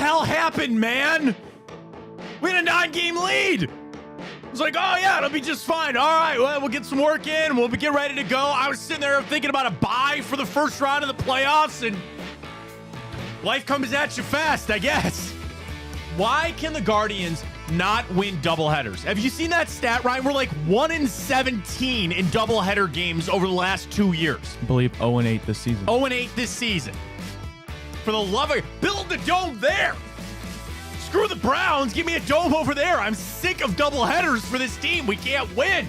hell happened, man? We had a 9-game lead. It's like, oh, yeah, it'll be just fine. All right, well, we'll get some work in. We'll get ready to go. I was sitting there thinking about a bye for the first round of the playoffs, and life comes at you fast, I guess. Why can the Guardians not win doubleheaders? Have you seen that stat, Ryan? We're like 1-17 in doubleheader games over the last 2 years. I believe 0-8 this season. 0-8 this season. For the love of build the dome there. Screw the Browns. Give me a dome over there. I'm sick of doubleheaders for this team. We can't win.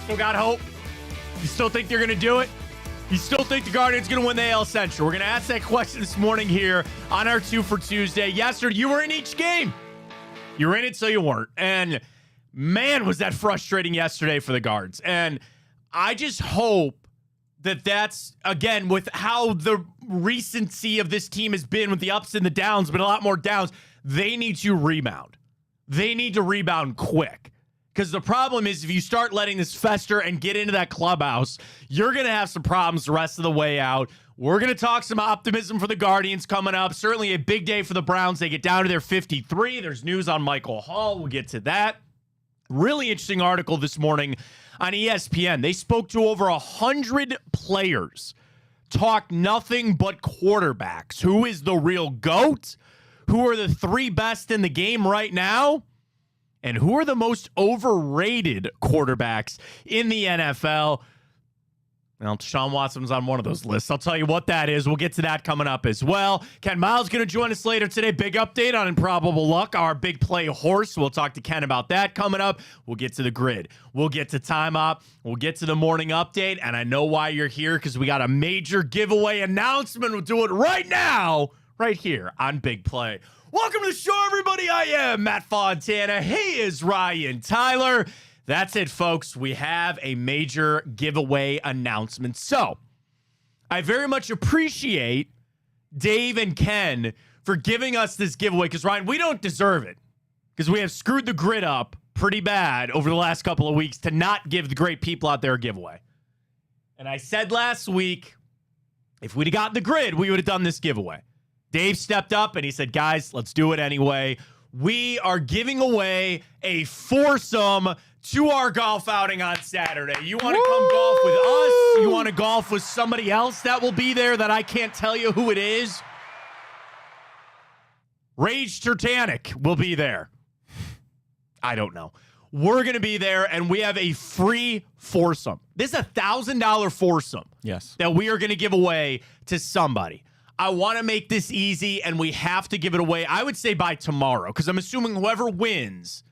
Still got hope? You still think they're going to do it? You still think the Guardians going to win the AL Central? We're going to ask that question this morning here on our 2 for Tuesday. Yes, sir, you were in each game. You were in it, so you weren't. And man, was that frustrating yesterday for the Guards. And I just hope that that's, again, with how the recency of this team has been with the ups and the downs, but a lot more downs, they need to rebound. They need to rebound quick. Because the problem is if you start letting this fester and get into that clubhouse, you're going to have some problems the rest of the way out. We're going to talk some optimism for the Guardians coming up. Certainly a big day for the Browns. They get down to their 53. There's news on Michael Hall. We'll get to that. Really interesting article this morning on ESPN. They spoke to over 100 players, talked nothing but quarterbacks. Who is the real GOAT? Who are the 3 best in the game right now? And who are the most overrated quarterbacks in the NFL? Well, Deshaun Watson's on one of those lists. I'll tell you what that is. We'll get to that coming up as well. Ken Miles going to join us later today. Big update on Improbable Luck, our big play horse. We'll talk to Ken about that coming up. We'll get to the grid. We'll get to time up. We'll get to the morning update. And I know why you're here, because we got a major giveaway announcement. We'll do it right now, right here on Big Play. Welcome to the show, everybody. I am Matt Fontana. He is Ryan Tyler. That's it, folks. We have a major giveaway announcement. So I very much appreciate Dave and Ken for giving us this giveaway, because, Ryan, we don't deserve it, because we have screwed the grid up pretty bad over the last couple of weeks to not give the great people out there a giveaway. And I said last week, if we'd have gotten the grid, we would have done this giveaway. Dave stepped up and he said, guys, let's do it anyway. We are giving away a foursome to our golf outing on Saturday. You want to come golf with us? You want to golf with somebody else that will be there that I can't tell you who it is? Rage Titanic will be there. I don't know. We're going to be there, and we have a free foursome. This is a $1,000 foursome. Yes. That we are going to give away to somebody. I want to make this easy, and we have to give it away, I would say, by tomorrow, because I'm assuming whoever wins,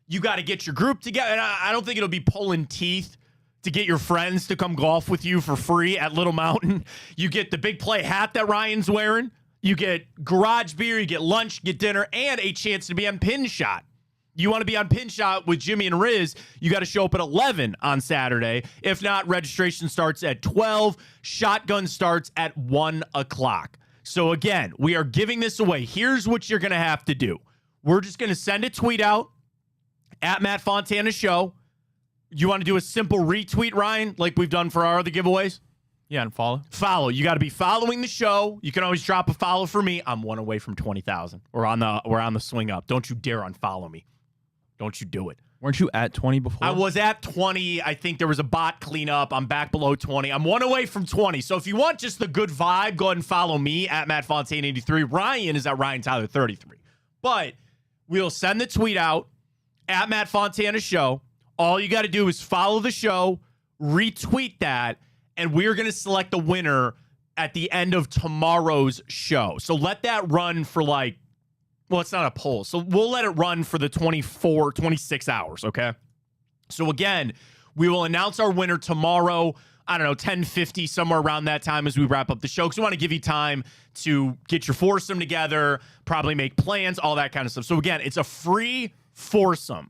you got to get your group together. And I don't think it'll be pulling teeth to get your friends to come golf with you for free at Little Mountain. You get the Big Play hat that Ryan's wearing. You get garage beer. You get lunch, get dinner, and a chance to be on Pin Shot. You want to be on Pin Shot with Jimmy and Riz, you got to show up at 11 on Saturday. If not, registration starts at 12. Shotgun starts at 1 o'clock. So again, we are giving this away. Here's what you're going to have to do. We're just going to send a tweet out at Matt Fontana Show. You want to do a simple retweet, Ryan, like we've done for our other giveaways? Yeah, and follow. Follow. You got to be following the show. You can always drop a follow for me. I'm one away from 20,000. We're on the swing up. Don't you dare unfollow me. Don't you do it. Weren't you at 20 before? I was at 20. I think there was a bot cleanup. I'm back below 20. I'm one away from 20. So if you want just the good vibe, go ahead and follow me at Matt Fontana 83. Ryan is at Ryan Tyler 33. But we'll send the tweet out at Matt Fontana Show. All you got to do is follow the show, retweet that, and we're going to select the winner at the end of tomorrow's show. So let that run for well, it's not a poll. So we'll let it run for the 26 hours, okay? So again, we will announce our winner tomorrow, I don't know, 10:50, somewhere around that time as we wrap up the show, because we want to give you time to get your foursome together, probably make plans, all that kind of stuff. So again, it's a free foursome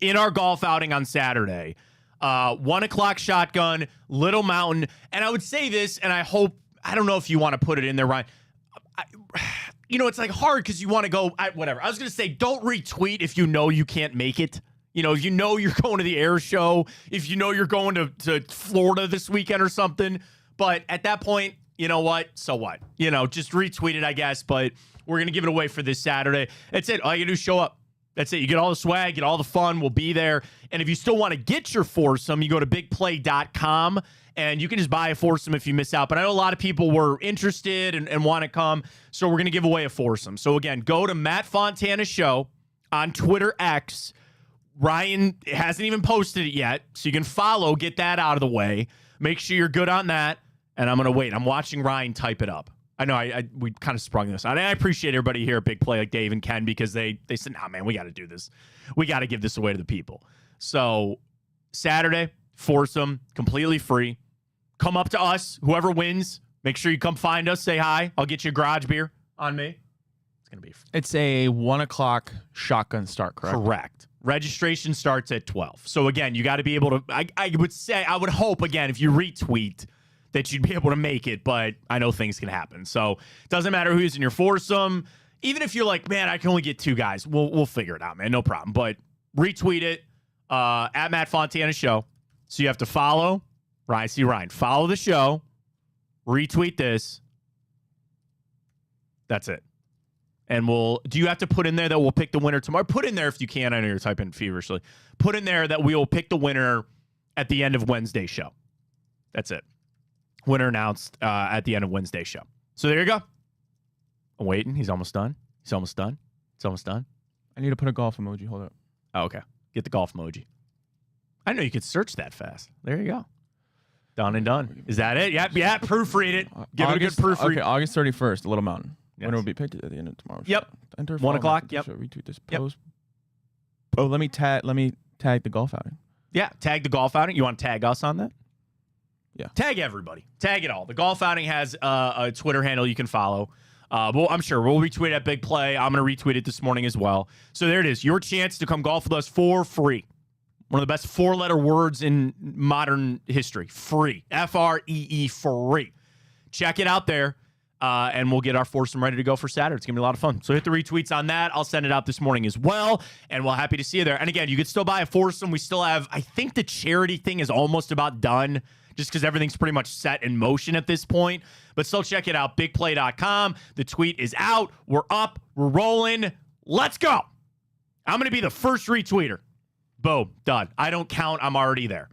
in our golf outing on Saturday. 1 o'clock shotgun, Little Mountain. And I would say this, and I don't know if you want to put it in there, Ryan. It's like hard because you want to go, whatever. I was going to say, don't retweet if you know you can't make it. If you know you're going to the air show, if you know you're going to Florida this weekend or something. But at that point, you know what? So what? Just retweet it, I guess. But we're going to give it away for this Saturday. That's it. All you got to do is show up. That's it. You get all the swag, get all the fun. We'll be there. And if you still want to get your foursome, you go to bigplay.com and you can just buy a foursome if you miss out. But I know a lot of people were interested and want to come. So we're going to give away a foursome. So again, go to Matt Fontana Show on Twitter X. Ryan hasn't even posted it yet. So you can follow, get that out of the way. Make sure you're good on that. And I'm going to wait. I'm watching Ryan type it up. I know we kind of sprung this on. And I appreciate everybody here at Big Play, like Dave and Ken, because they said, nah, man, we got to do this. We got to give this away to the people. So Saturday, foursome, completely free. Come up to us. Whoever wins, make sure you come find us. Say hi. I'll get you a garage beer on me. It's going to be It's a 1 o'clock shotgun start, correct? Correct. Registration starts at 12. So again, you got to be able to, I would hope, again, if you retweet, that you'd be able to make it, but I know things can happen. So it doesn't matter who's in your foursome. Even if you're like, man, I can only get 2 guys, we'll figure it out, man. No problem. But retweet it at Matt Fontana Show. So you have to follow Ryan. Follow the show. Retweet this. That's it. And do you have to put in there that we'll pick the winner tomorrow? Put in there if you can. I know you're typing feverishly. Put in there that we will pick the winner at the end of Wednesday's show. That's it. Winner announced at the end of Wednesday's show. So there you go. I'm waiting. He's almost done. It's almost done. I need to put a golf emoji. Hold up. Oh, okay. Get the golf emoji. I know you could search that fast. There you go. Done and done. Is that it? Yep. Yeah. Proofread it. Give it a good proofread. Okay. August 31st, Little Mountain. Yes. Winner will be picked at the end of tomorrow. Yep. Enter 1 o'clock. Yep. Retweet this Yep. post. Oh, let me tag the golf outing. Yeah. Tag the golf outing. You want to tag us on that? Yeah. Tag everybody. Tag it all. The golf outing has a Twitter handle you can follow. Well, I'm sure we'll retweet it at Big Play. I'm going to retweet it this morning as well. So there it is. Your chance to come golf with us for free. One of the best 4-letter words in modern history. Free. Free. Free. Check it out there. And we'll get our foursome ready to go for Saturday. It's going to be a lot of fun. So hit the retweets on that. I'll send it out this morning as well. And we're happy to see you there. And again, you could still buy a foursome. We still have, I think the charity thing is almost about done, just because everything's pretty much set in motion at this point. But still check it out, bigplay.com. The tweet is out. We're up. We're rolling. Let's go. I'm going to be the first retweeter. Boom. Done. I don't count. I'm already there.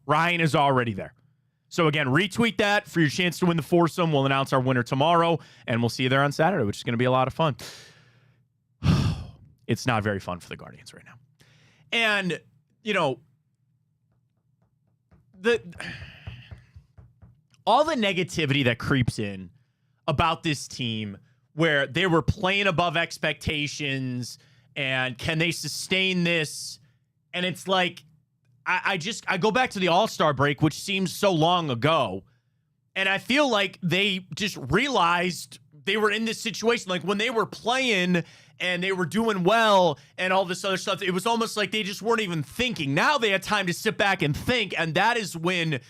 Ryan is already there. So again, retweet that for your chance to win the foursome. We'll announce our winner tomorrow, and we'll see you there on Saturday, which is going to be a lot of fun. It's not very fun for the Guardians right now. And, all the negativity that creeps in about this team where they were playing above expectations and can they sustain this? And it's like, I go back to the All-Star break, which seems so long ago. And I feel like they just realized they were in this situation. Like when they were playing and they were doing well and all this other stuff, it was almost like they just weren't even thinking. Now they had time to sit back and think. And that is when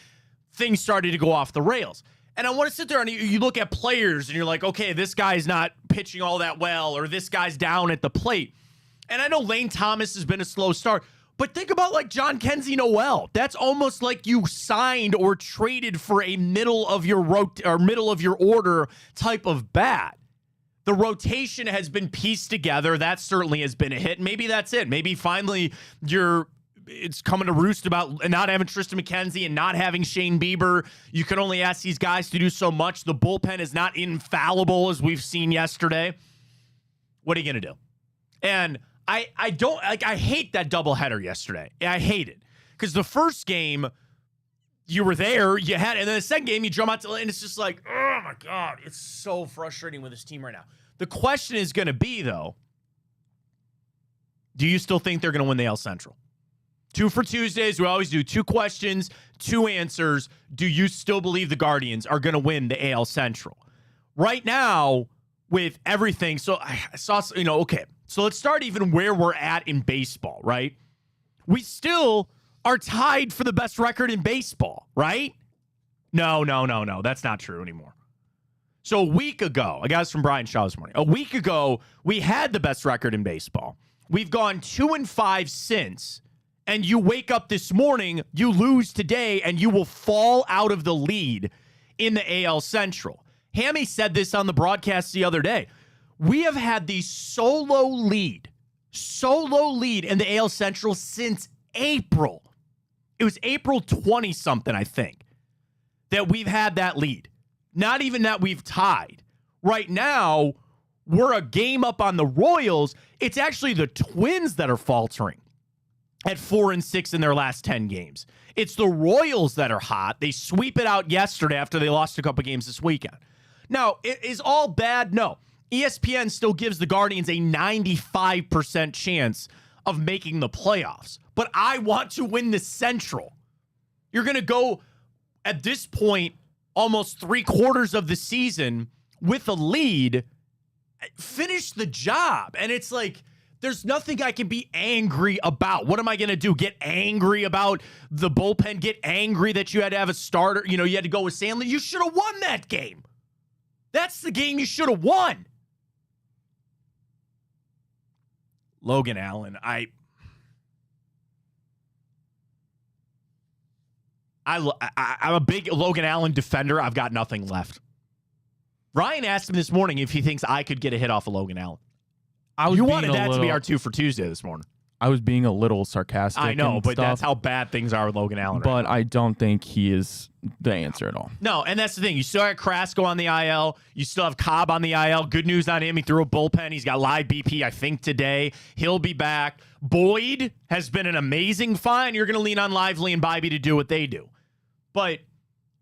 things started to go off the rails. And I want to sit there and you look at players and you're like, okay, this guy's not pitching all that well, or this guy's down at the plate. And I know Lane Thomas has been a slow start, but think about like John Kenzie Noel. That's almost like you signed or traded for a middle of your order type of bat. The rotation has been pieced together. That certainly has been a hit. Maybe that's it. Maybe finally it's coming to roost about not having Tristan McKenzie and not having Shane Bieber. You can only ask these guys to do so much. The bullpen is not infallible, as we've seen yesterday. What are you going to do? And I hate that doubleheader yesterday. I hate it. Because the first game, you were there, and then the second game, you drum out and it's just like, oh my God, it's so frustrating with this team right now. The question is going to be, though, do you still think they're going to win the AL Central? 2 for Tuesdays, we always do 2 questions, 2 answers. Do you still believe the Guardians are going to win the AL Central? Right now, with everything, so I saw, okay, so let's start even where we're at in baseball, right? We still are tied for the best record in baseball, right? No, that's not true anymore. So a week ago, I got this from Brian Shaw this morning. A week ago, we had the best record in baseball. We've gone 2-5 since. And you wake up this morning, you lose today, and you will fall out of the lead in the AL Central. Hammy said this on the broadcast the other day. We have had the solo lead in the AL Central since April. It was April 20-something, I think, that we've had that lead. Not even that we've tied. Right now, we're a game up on the Royals. It's actually the Twins that are faltering at 4-6 in their last 10 games. It's the Royals that are hot. They sweep it out yesterday after they lost a couple games this weekend. Now, is all bad? No. ESPN still gives the Guardians a 95% chance of making the playoffs. But I want to win the Central. You're going to go, at this point, almost 3/4 of the season with a lead, finish the job. And it's like, there's nothing I can be angry about. What am I going to do? Get angry about the bullpen? Get angry that you had to have a starter? You had to go with Sandlin? You should have won that game. That's the game you should have won. Logan Allen, I'm a big Logan Allen defender. I've got nothing left. Ryan asked him this morning if he thinks I could get a hit off of Logan Allen. You wanted that to be our 2 for Tuesday this morning. I was being a little sarcastic. I know, but stuff, that's how bad things are with Logan Allen. But I don't think he is the answer at all. No, and that's the thing. You still have Carrasco on the IL. You still have Cobb on the IL. Good news on him. He threw a bullpen. He's got live BP, I think, today. He'll be back. Boyd has been an amazing find. You're going to lean on Lively and Bybee to do what they do. But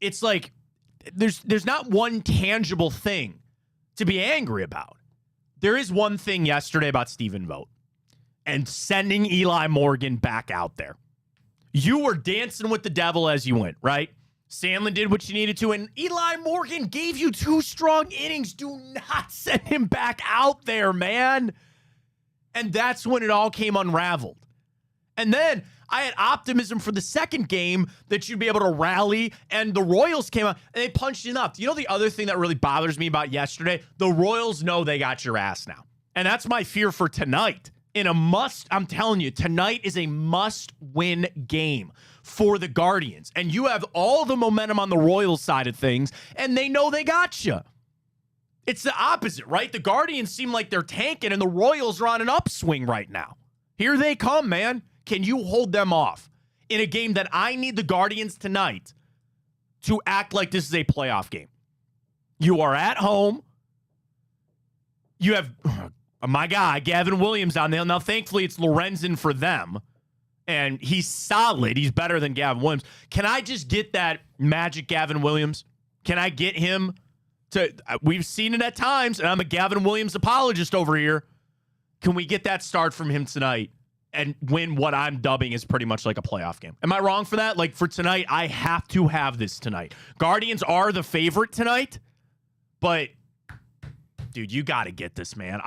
it's like there's not one tangible thing to be angry about. There is one thing yesterday about Stephen Vogt and sending Eli Morgan back out there. You were dancing with the devil as you went, right? Sandlin did what you needed to, and Eli Morgan gave you 2 strong innings. Do not send him back out there, man. And that's when it all came unraveled. And then I had optimism for the second game that you'd be able to rally, and the Royals came out, and they punched it up. You know the other thing that really bothers me about yesterday? The Royals know they got your ass now. And that's my fear for tonight. I'm telling you, tonight is a must-win game for the Guardians. And you have all the momentum on the Royals side of things, and they know they got you. It's the opposite, right? The Guardians seem like they're tanking, and the Royals are on an upswing right now. Here they come, man. Can you hold them off in a game that I need the Guardians tonight to act like this is a playoff game? You are at home. You have my guy, Gavin Williams, on there. Now, thankfully, it's Lorenzen for them, and he's solid. He's better than Gavin Williams. Can I just get that magic Gavin Williams? Can I get him to – we've seen it at times, and I'm a Gavin Williams apologist over here. Can we get that start from him tonight and win what I'm dubbing is pretty much like a playoff game? Am I wrong for that? Like, for tonight, I have to have this tonight. Guardians are the favorite tonight, but, dude, you got to get this, man.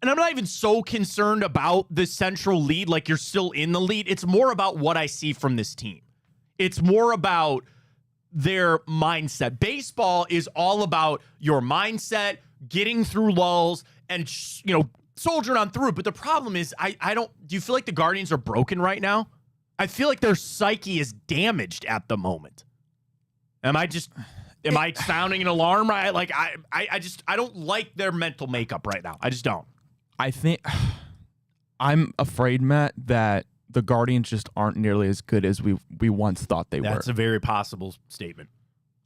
And I'm not even so concerned about the central lead, like you're still in the lead. It's more about what I see from this team. It's more about their mindset. Baseball is all about your mindset, getting through lulls, and, soldiering on through. But the problem is, do you feel like the Guardians are broken right now? I feel like their psyche is damaged at the moment. Am I sounding an alarm? Right? Like, I don't like their mental makeup right now. I just don't. I think I'm afraid, Matt, that the Guardians just aren't nearly as good as we once thought they were. That's a very possible statement.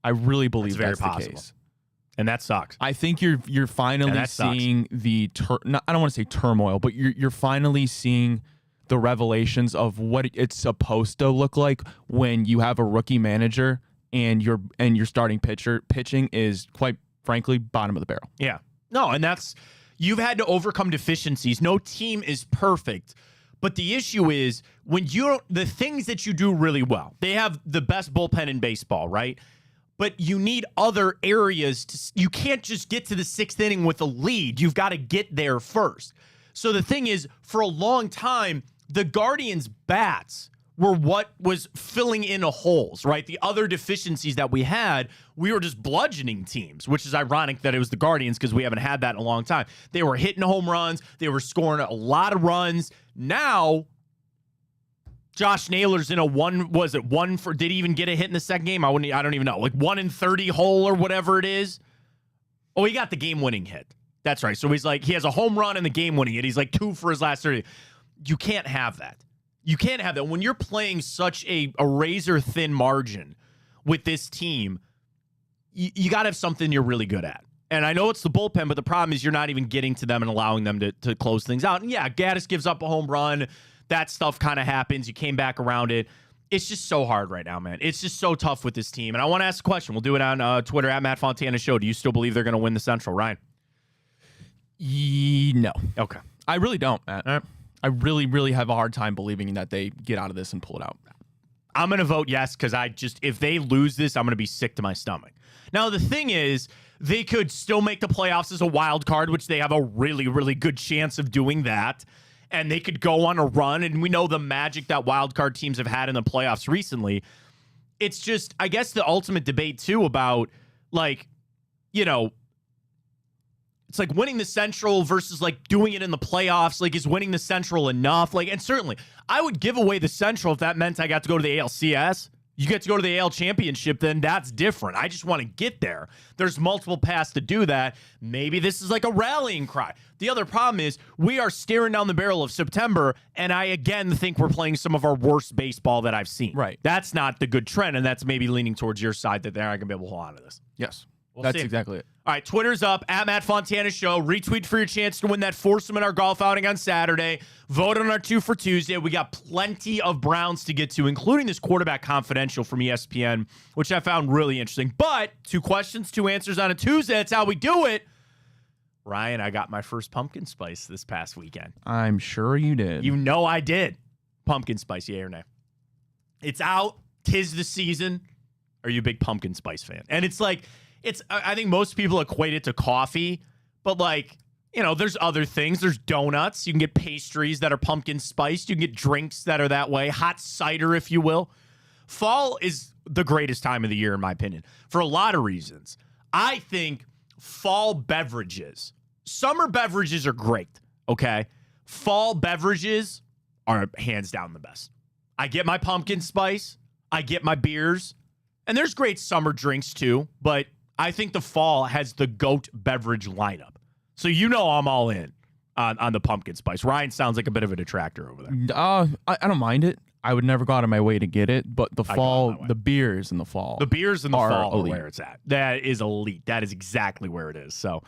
I really believe that's the case. And that sucks. I think you're finally seeing I don't want to say turmoil, but you're finally seeing the revelations of what it's supposed to look like when you have a rookie manager and your starting pitching is, quite frankly, bottom of the barrel. Yeah. No, and you've had to overcome deficiencies. No team is perfect. But the issue is the things that you do really well. They have the best bullpen in baseball, right? But you need other areas you can't just get to the 6th inning with a lead. You've got to get there first. So the thing is, for a long time, the Guardians' bats were what was filling in holes, right? The other deficiencies that we had, we were just bludgeoning teams, which is ironic that it was the Guardians because we haven't had that in a long time. They were hitting home runs. They were scoring a lot of runs. Now, Josh Naylor's in a did he even get a hit in the second game? I don't even know. Like 1 in 30 hole or whatever it is. Oh, he got the game-winning hit. That's right. So he has a home run and the game-winning hit. He's like 2 for his last 30. You can't have that. You can't have that. When you're playing such a razor-thin margin with this team, you got to have something you're really good at. And I know it's the bullpen, but the problem is you're not even getting to them and allowing them to close things out. And yeah, Gaddis gives up a home run. That stuff kind of happens. You came back around it. It's just so hard right now, man. It's just so tough with this team. And I want to ask a question. We'll do it on Twitter at Matt Fontana Show. Do you still believe they're going to win the Central, Ryan? No. Okay. I really don't, Matt. I really, really have a hard time believing that they get out of this and pull it out. I'm going to vote yes because if they lose this, I'm going to be sick to my stomach. Now, the thing is, they could still make the playoffs as a wild card, which they have a really, really good chance of doing that. And they could go on a run, and we know the magic that wild card teams have had in the playoffs recently. It's just, I guess, the ultimate debate, too, about, like, you know, it's like winning the Central versus, like, doing it in the playoffs. Like, is winning the Central enough? Like, and certainly, I would give away the Central if that meant I got to go to the ALCS. You get to go to the AL Championship, then that's different. I just want to get there. There's multiple paths to do that. Maybe this is like a rallying cry. The other problem is we are staring down the barrel of September, and I, again, think we're playing some of our worst baseball that I've seen. Right. That's not the good trend, and that's maybe leaning towards your side that they're not going to be able to hold on to this. Yes. We'll see. Exactly it. All right, Twitter's up, at Matt Fontana Show. Retweet for your chance to win that foursome in our golf outing on Saturday. Vote on our 2 for Tuesday. We got plenty of Browns to get to, including this quarterback confidential from ESPN, which I found really interesting. But 2 questions, 2 answers on a Tuesday. That's how we do it. Ryan, I got my first pumpkin spice this past weekend. I'm sure you did. You know I did. Pumpkin spice, yay or nay? It's out. 'Tis the season. Are you a big pumpkin spice fan? And it's like... I think most people equate it to coffee, but like, you know, there's other things. There's donuts. You can get pastries that are pumpkin spiced. You can get drinks that are that way. Hot cider, if you will. Fall is the greatest time of the year, in my opinion, for a lot of reasons. I think fall beverages, summer beverages are great, okay? Fall beverages are hands down the best. I get my pumpkin spice. I get my beers. And there's great summer drinks too, but I think the fall has the GOAT beverage lineup. So you know I'm all in on the pumpkin spice. Ryan sounds like a bit of a detractor over there. I don't mind it. I would never go out of my way to get it, but the fall, the beers in the fall. The beers in the fall elite. are where it's at. That is elite. That is exactly where it is. So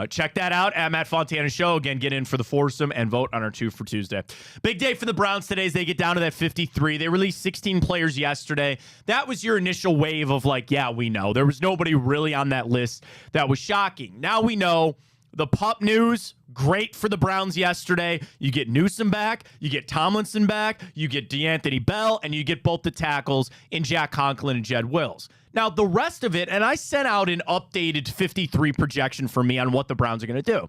check that out at Matt Fontana Show. Again, get in for the foursome and vote on our 2 for Tuesday. Big day for the Browns today as they get down to that 53. They released 16 players yesterday. That was your initial wave of like, yeah, we know. There was nobody really on that list that was shocking. Now we know the pup news, great for the Browns yesterday. You get Newsom back, you get Tomlinson back, you get DeAnthony Bell, and you get both the tackles in Jack Conklin and Jed Wills. Now, the rest of it, and I sent out an updated 53 projection for me on what the Browns are going to do.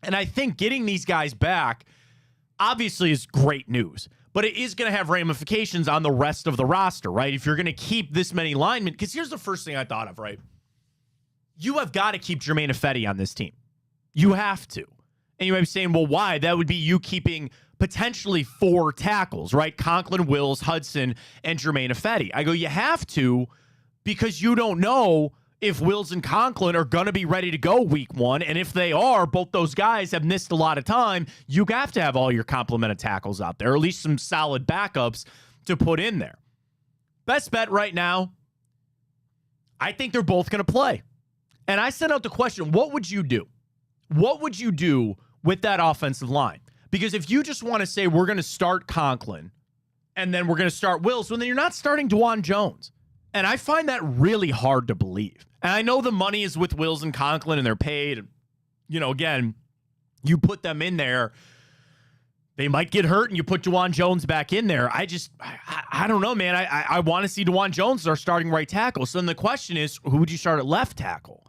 And I think getting these guys back obviously is great news, but it is going to have ramifications on the rest of the roster, right? If you're going to keep this many linemen, because here's the first thing I thought of, right? You have got to keep Jermaine Ifedi on this team. You have to. And you might be saying, well, why? That would be you keeping potentially 4 tackles, right? Conklin, Wills, Hudson, and Jermaine Ifedi. I go, you have to, because you don't know if Wills and Conklin are going to be ready to go week 1. And if they are, both those guys have missed a lot of time. You have to have all your complemented tackles out there, or at least some solid backups to put in there. Best bet right now, I think they're both going to play. And I sent out the question, what would you do? What would you do with that offensive line? Because if you just want to say we're going to start Conklin and then we're going to start Wills, well, then you're not starting DeJuan Jones. And I find that really hard to believe. And I know the money is with Wills and Conklin and they're paid. And, you know, again, you put them in there, they might get hurt and you put DeJuan Jones back in there. I don't know, man. I want to see DeJuan Jones as our starting right tackle. So then the question is, who would you start at left tackle?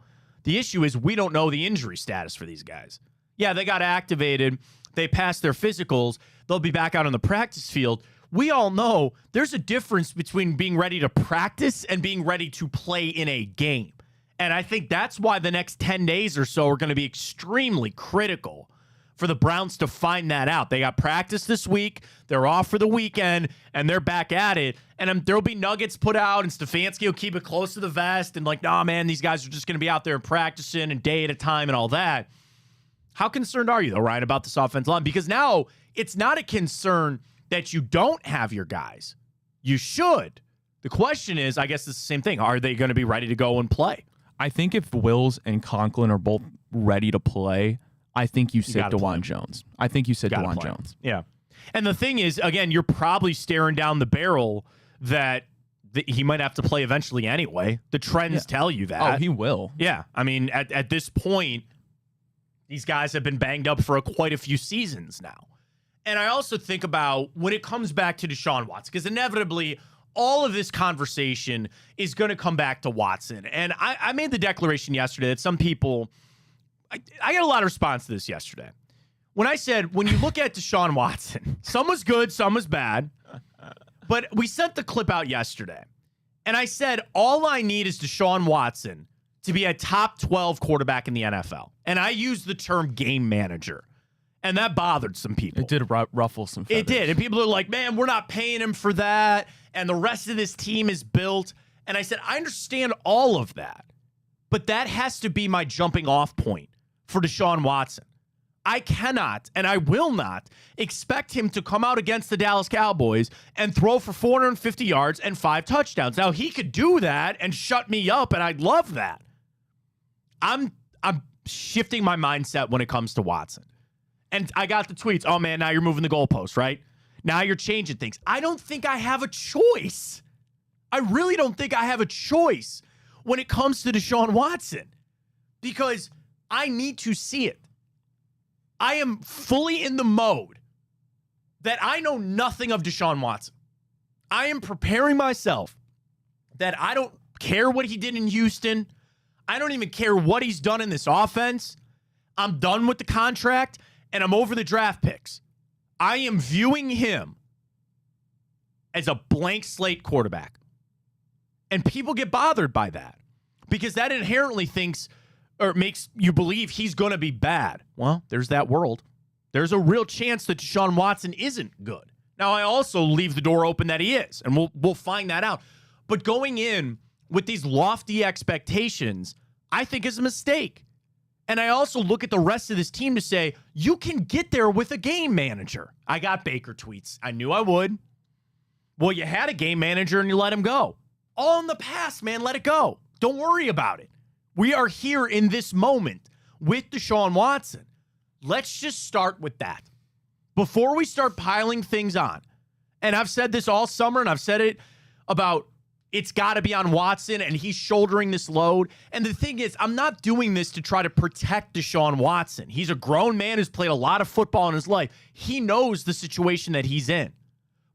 The issue is we don't know the injury status for these guys. Yeah, they got activated. They passed their physicals. They'll be back out on the practice field. We all know there's a difference between being ready to practice and being ready to play in a game. And I think that's why the next 10 days or so are going to be extremely critical for the Browns to find that out. They got practice this week. They're off for the weekend, and they're back at it. And there'll be nuggets put out, and Stefanski will keep it close to the vest and like, nah, man, these guys are just going to be out there and practicing and day at a time and all that. How concerned are you, though, Ryan, about this offensive line? Because now it's not a concern that you don't have your guys. You should. The question is, I guess it's the same thing. Are they going to be ready to go and play? I think if Wills and Conklin are both ready to play, I think you sit DeJuan Jones. I think you sit DeJuan Jones. Yeah. And the thing is, again, you're probably staring down the barrel that he might have to play eventually anyway. The trends tell you that. Oh, he will. Yeah. I mean, at this point, these guys have been banged up for quite a few seasons now. And I also think about when it comes back to Deshaun Watson, because inevitably all of this conversation is going to come back to Watson. And I made the declaration yesterday that some people... I got a lot of response to this yesterday. When I said, when you look at Deshaun Watson, some was good, some was bad. But we sent the clip out yesterday. And I said, all I need is Deshaun Watson to be a top 12 quarterback in the NFL. And I used the term game manager. And that bothered some people. It did ruffle some feathers. It did. And people are like, man, we're not paying him for that. And the rest of this team is built. And I said, I understand all of that. But that has to be my jumping off point for Deshaun Watson. I cannot and I will not expect him to come out against the Dallas Cowboys and throw for 450 yards and 5 touchdowns. Now, he could do that and shut me up, and I'd love that. I'm shifting my mindset when it comes to Watson. And I got the tweets, oh, man, now you're moving the goalpost, right? Now you're changing things. I don't think I have a choice. I really don't think I have a choice when it comes to Deshaun Watson because I need to see it. I am fully in the mode that I know nothing of Deshaun Watson. I am preparing myself that I don't care what he did in Houston. I don't even care what he's done in this offense. I'm done with the contract, and I'm over the draft picks. I am viewing him as a blank slate quarterback. And people get bothered by that because that inherently thinks or makes you believe he's going to be bad. Well, there's that world. There's a real chance that Deshaun Watson isn't good. Now, I also leave the door open that he is, and we'll find that out. But going in with these lofty expectations, I think is a mistake. And I also look at the rest of this team to say, you can get there with a game manager. I got Baker tweets. I knew I would. Well, you had a game manager and you let him go. All in the past, man. Let it go. Don't worry about it. We are here in this moment with Deshaun Watson. Let's just start with that. Before we start piling things on, and I've said this all summer, and I've said it about it's got to be on Watson, and he's shouldering this load. And the thing is, I'm not doing this to try to protect Deshaun Watson. He's a grown man who's played a lot of football in his life. He knows the situation that he's in.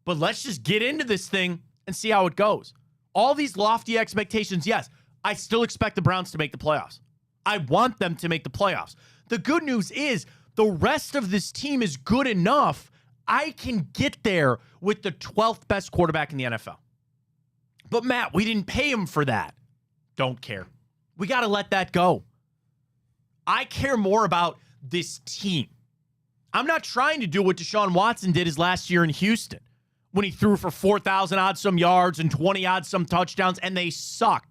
But let's just get into this thing and see how it goes. All these lofty expectations, yes, I still expect the Browns to make the playoffs. I want them to make the playoffs. The good news is the rest of this team is good enough. I can get there with the 12th best quarterback in the NFL. But Matt, we didn't pay him for that. Don't care. We got to let that go. I care more about this team. I'm not trying to do what Deshaun Watson did his last year in Houston when he threw for 4,000 odd some yards and 20 odd some touchdowns and they sucked.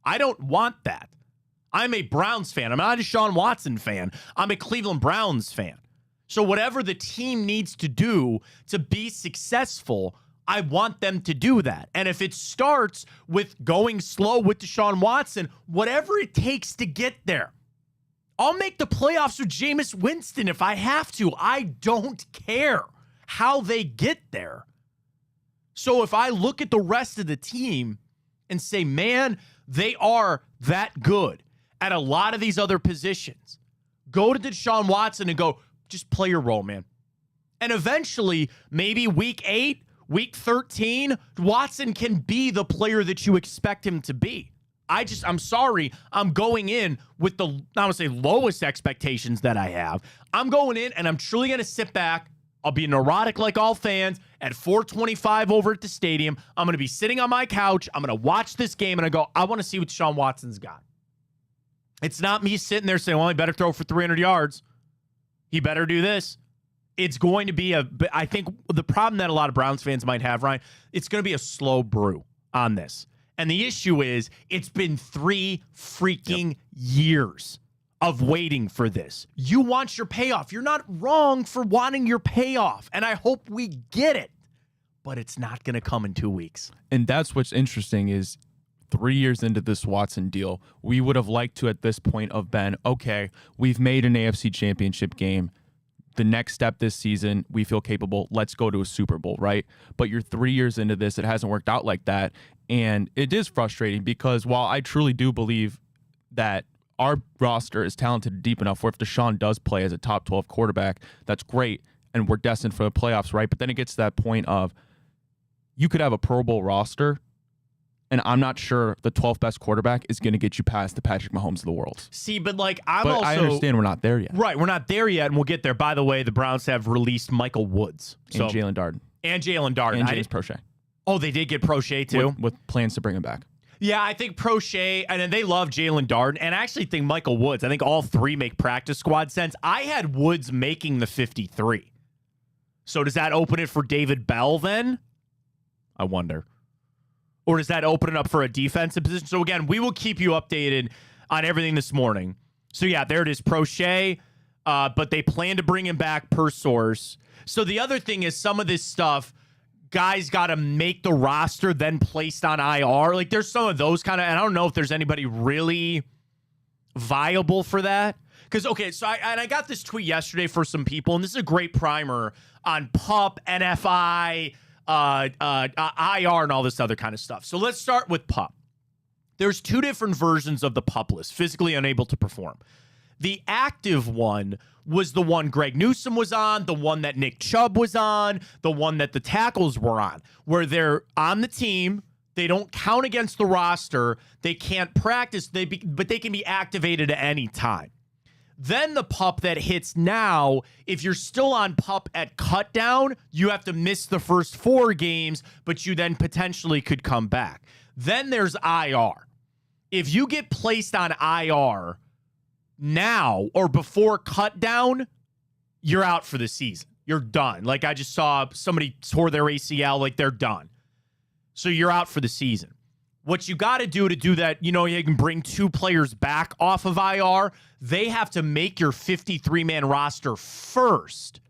I don't want that. I'm a Browns fan. I'm not a Deshaun Watson fan. I'm a Cleveland Browns fan. So whatever the team needs to do to be successful, I want them to do that. And if it starts with going slow with Deshaun Watson, whatever it takes to get there, I'll make the playoffs with Jameis Winston if I have to. I don't care how they get there. So if I look at the rest of the team and say, man, they are that good at a lot of these other positions, go to Deshaun Watson and go, just play your role, man. And eventually, maybe week 8, week 13, Watson can be the player that you expect him to be. I'm sorry, I'm going in with the, I would say, lowest expectations that I have. I'm going in and I'm truly going to sit back. I'll be neurotic like all fans at 4:25 over at the stadium. I'm going to be sitting on my couch. I'm going to watch this game and I go, I want to see what Deshaun Watson's got. It's not me sitting there saying, well, he better throw for 300 yards. He better do this. It's going to be I think the problem that a lot of Browns fans might have, Ryan, it's going to be a slow brew on this. And the issue is it's been 3 freaking years of waiting for this. You want your payoff. You're not wrong for wanting your payoff. And I hope we get it. But it's not going to come in 2 weeks. And that's what's interesting is 3 years into this Watson deal, we would have liked to at this point have been, okay, we've made an AFC championship game. The next step this season, we feel capable. Let's go to a Super Bowl, right? But you're 3 years into this. It hasn't worked out like that. And it is frustrating because while I truly do believe that our roster is talented and deep enough where if Deshaun does play as a top 12 quarterback, that's great. And we're destined for the playoffs, right? But then it gets to that point of you could have a Pro Bowl roster, and I'm not sure the 12th best quarterback is going to get you past the Patrick Mahomes of the world. See, but I understand we're not there yet. Right, we're not there yet, and we'll get there. By the way, the Browns have released Michael Woods. And Jalen Darden. And Jalen Darden. And James Prochet. Oh, they did get Prochet, too? With plans to bring him back. Yeah, I think Prochet, and then they love Jalen Darden, and I actually think Michael Woods. I think all 3 make practice squad sense. I had Woods making the 53. So does that open it for David Bell then? I wonder. Or does that open it up for a defensive position? So again, we will keep you updated on everything this morning. So yeah, there it is, Prochet, but they plan to bring him back per source. So the other thing is some of this stuff, guys got to make the roster, then placed on IR. There's some of those kind of, and I don't know if there's anybody really viable for that. Because, okay, so I got this tweet yesterday for some people, and this is a great primer on PUP, NFI, IR, and all this other kind of stuff. So let's start with PUP. There's 2 different versions of the PUP list, physically unable to perform. The active one was the one Greg Newsome was on, the one that Nick Chubb was on, the one that the tackles were on, where they're on the team, they don't count against the roster, they can't practice, but they can be activated at any time. Then the PUP that hits now, if you're still on PUP at cut down, you have to miss the first 4 games, but you then potentially could come back. Then there's IR. If you get placed on IR now or before cut down, you're out for the season. You're done. I just saw somebody tore their ACL, they're done. So you're out for the season. What you got to do that, you can bring 2 players back off of IR. They have to make your 53-man roster first.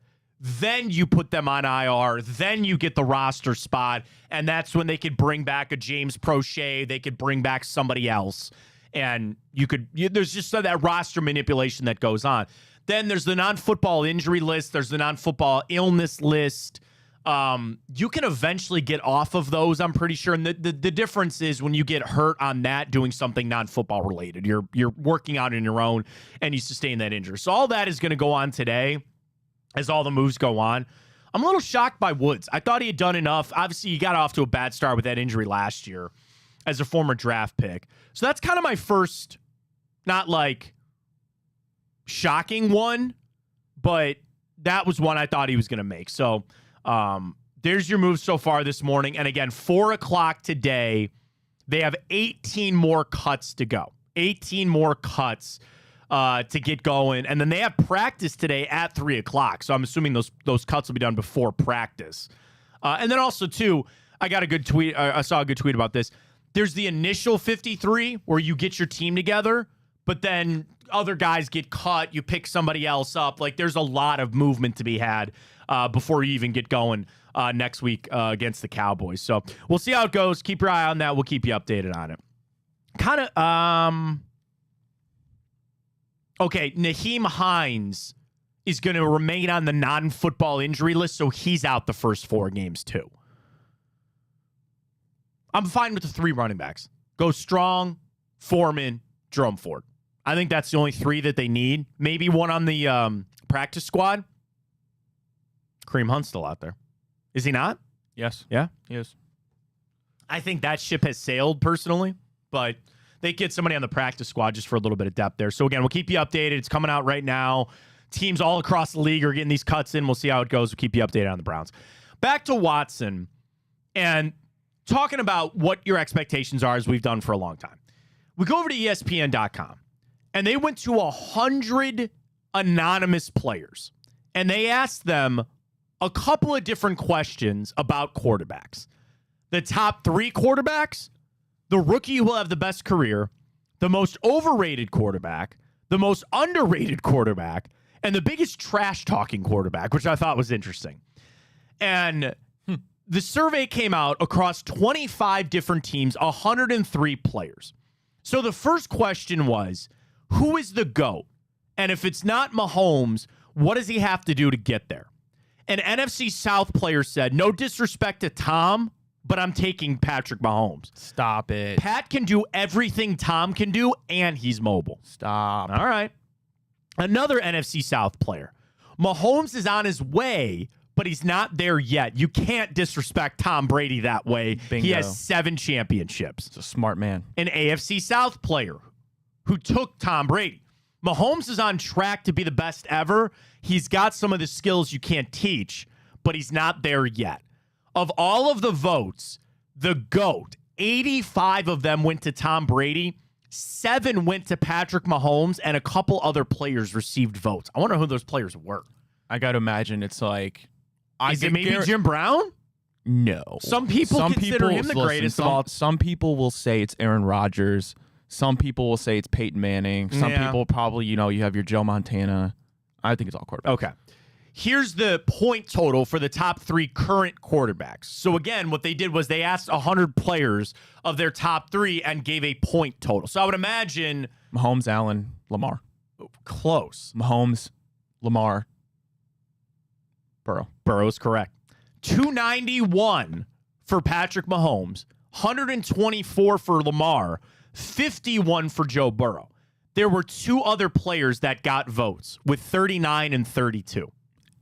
Then you put them on IR. Then you get the roster spot. And that's when they could bring back a James Prochet. They could bring back somebody else. And there's just that roster manipulation that goes on. Then there's the non-football injury list. There's the non-football illness list. You can eventually get off of those, I'm pretty sure. And the difference is when you get hurt on that, doing something non-football related, you're working out on your own and you sustain that injury. So all that is going to go on today as all the moves go on. I'm a little shocked by Woods. I thought he had done enough. Obviously, he got off to a bad start with that injury last year as a former draft pick. So that's kind of my first, not shocking one, but that was one I thought he was going to make. So there's your moves so far this morning. And again, 4 o'clock today, they have 18 more cuts to go. 18 more cuts to get going. And then they have practice today at 3 o'clock. So I'm assuming those cuts will be done before practice. And then also, too, I got a good tweet. I saw a good tweet about this. There's the initial 53 where you get your team together, but then other guys get cut. You pick somebody else up. There's a lot of movement to be had before you even get going next week against the Cowboys. So we'll see how it goes. Keep your eye on that. We'll keep you updated on it. Okay, Nyheim Hines is going to remain on the non-football injury list, so he's out the first 4 games too. I'm fine with the 3 running backs. Go Strong, Foreman, Jerome Ford. I think that's the only 3 that they need. Maybe one on the practice squad. Kareem Hunt's still out there. Is he not? Yes. Yeah? He is. I think that ship has sailed personally, but they get somebody on the practice squad just for a little bit of depth there. So again, we'll keep you updated. It's coming out right now. Teams all across the league are getting these cuts in. We'll see how it goes. We'll keep you updated on the Browns. Back to Watson and talking about what your expectations are, as we've done for a long time. We go over to ESPN.com, and they went to 100 anonymous players, and they asked them a couple of different questions about quarterbacks. The top 3 quarterbacks, the rookie who will have the best career, the most overrated quarterback, the most underrated quarterback, and the biggest trash-talking quarterback, which I thought was interesting. And the survey came out across 25 different teams, 103 players. So the first question was, who is the GOAT? And if it's not Mahomes, what does he have to do to get there? An NFC South player said, no disrespect to Tom, but I'm taking Patrick Mahomes. Stop it. Pat can do everything Tom can do, and he's mobile. Stop. All right. Another NFC South player. Mahomes is on his way, but he's not there yet. You can't disrespect Tom Brady that way. Bingo. He has 7 championships. It's a smart man. An AFC South player who took Tom Brady. Mahomes is on track to be the best ever. He's got some of the skills you can't teach, but he's not there yet. Of all of the votes, the GOAT, 85 of them went to Tom Brady, 7 went to Patrick Mahomes, and a couple other players received votes. I wonder who those players were. I got to imagine it's like... Is it maybe Jim Brown? No. Some people consider him the greatest of all. Some people will say it's Aaron Rodgers. Some people will say it's Peyton Manning. Some people probably, you have your Joe Montana. I think it's all quarterbacks. Okay. Here's the point total for the top 3 current quarterbacks. So again, what they did was they asked 100 players of their top 3 and gave a point total. So I would imagine Mahomes, Allen, Lamar. Close. Mahomes, Lamar, Burrow. Burrow's correct. 291 for Patrick Mahomes, 124 for Lamar, 51 for Joe Burrow. There were 2 other players that got votes with 39 and 32.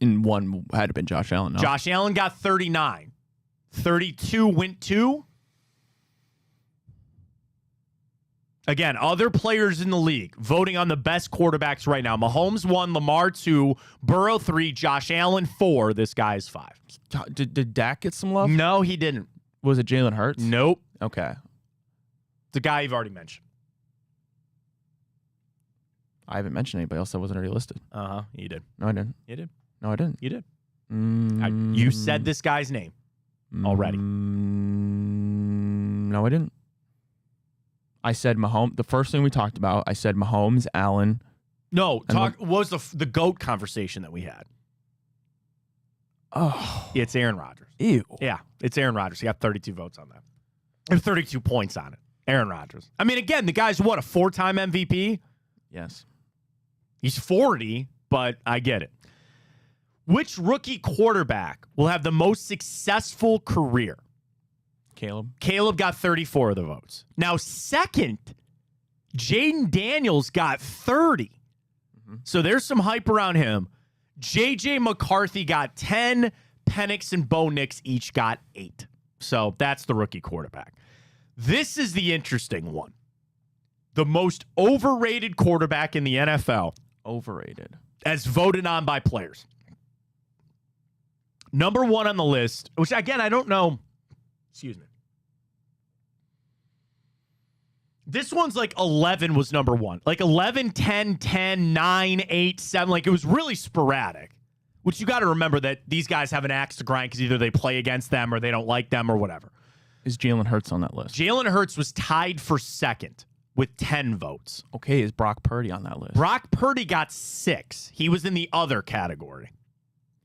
And one had to have been Josh Allen. No? Josh Allen got 39. 32 went to, again, other players in the league voting on the best quarterbacks right now. Mahomes 1, Lamar 2, Burrow 3, Josh Allen 4. This guy's 5. Did Dak get some love? No, he didn't. Was it Jalen Hurts? Nope. Okay. The guy you've already mentioned. I haven't mentioned anybody else that wasn't already listed. Uh-huh. You did. No, I didn't. You did. No, I didn't. You did. You said this guy's name already. No, I didn't. I said Mahomes. The first thing we talked about, I said Mahomes, Allen. No, what was the GOAT conversation that we had? Oh. It's Aaron Rodgers. Ew. Yeah, it's Aaron Rodgers. He got 32 votes on that. And 32 points on it. Aaron Rodgers. I mean, again, the guy's what, a 4-time MVP? Yes. He's 40, but I get it. Which rookie quarterback will have the most successful career? Caleb. Caleb got 34 of the votes. Now, second, Jaden Daniels got 30. Mm-hmm. So there's some hype around him. J.J. McCarthy got 10. Penix and Bo Nix each got 8. So that's the rookie quarterback. This is the interesting one. The most overrated quarterback in the NFL. Overrated. As voted on by players. Number 1 on the list, which again, I don't know. Excuse me. This one's like 11 was number 1. Like 11, 10, 10, 9, 8, 7. Like it was really sporadic. Which you got to remember that these guys have an axe to grind because either they play against them or they don't like them or whatever. Is Jalen Hurts on that list? Jalen Hurts was tied for second with 10 votes. Okay, is Brock Purdy on that list? Brock Purdy got 6. He was in the other category.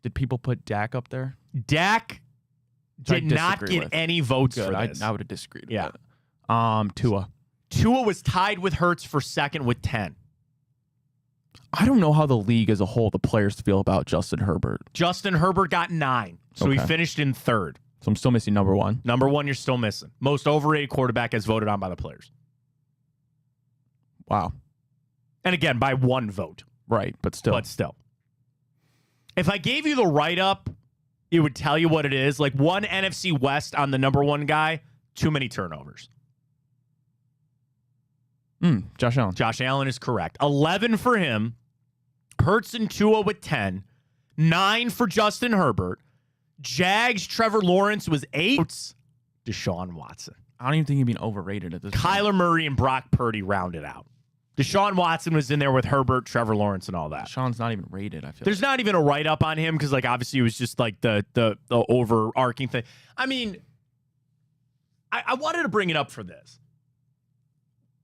Did people put Dak up there? Dak did not get any votes for this. I would have disagreed with that. Tua. Tua was tied with Hurts for second with 10. I don't know how the league as a whole, the players feel about Justin Herbert. Justin Herbert got 9, so he finished in third. So I'm still missing number 1. Number 1 you're still missing. Most overrated quarterback as voted on by the players. Wow. And again, by 1 vote. Right, but still. If I gave you the write-up, it would tell you what it is. Like 1 NFC West on the number 1 guy, too many turnovers. Josh Allen. Josh Allen is correct. 11 for him. Hurts and Tua with 10. 9 for Justin Herbert. Jags, Trevor Lawrence was 8. Deshaun Watson. I don't even think he'd be overrated at this point. Kyler Murray and Brock Purdy rounded out. Deshaun Watson was in there with Herbert, Trevor Lawrence, and all that. Deshaun's not even rated, I feel There's not even a write-up on him because, like, obviously it was just, like, the overarching thing. I mean, I wanted to bring it up for this.